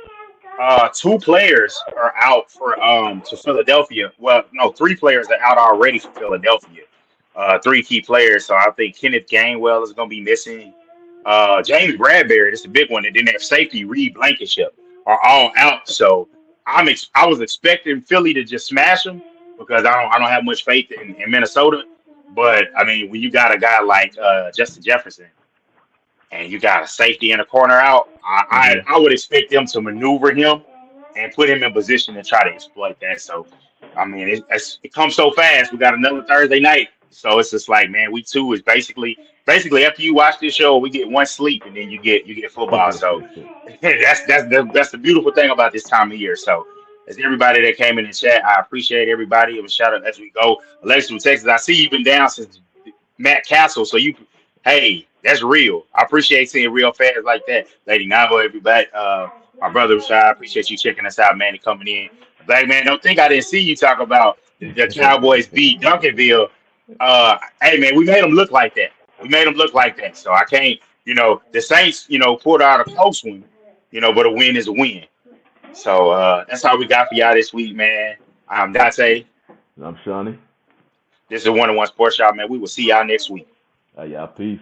2 players are out to Philadelphia. Well, no, 3 players are out already for Philadelphia. 3 key players. So I think Kenneth Gainwell is going to be missing. James Bradbury, that's a big one. And then their safety, Reed Blankenship, are all out. So I was expecting Philly to just smash them because I don't have much faith in Minnesota. But I mean, when you got a guy like Justin Jefferson and you got a safety in a corner out, I would expect them to maneuver him and put him in position to try to exploit that. So, I mean, it comes so fast. We got another Thursday night. So it's just like, man, week 2 is basically after you watch this show, we get one sleep and then you get football. So that's the beautiful thing about this time of year. So as everybody that came in the chat, I appreciate everybody. It was shout out as we go. Alexis from Texas, I see you've been down since Matt Castle. So hey, that's real. I appreciate seeing real fans like that. Lady Navo, everybody. My brother Rashad, I appreciate you checking us out, man, and coming in. Black man, don't think I didn't see you talk about the Cowboys beat Duncanville. Hey, man, we made them look like that. So I can't, the Saints, pulled out a close one, but a win is a win. So that's all we got for y'all this week, man. I'm Dante. I'm Shawnee. This is a 1-on-1 Sports Shop, man. We will see y'all next week. Y'all, peace.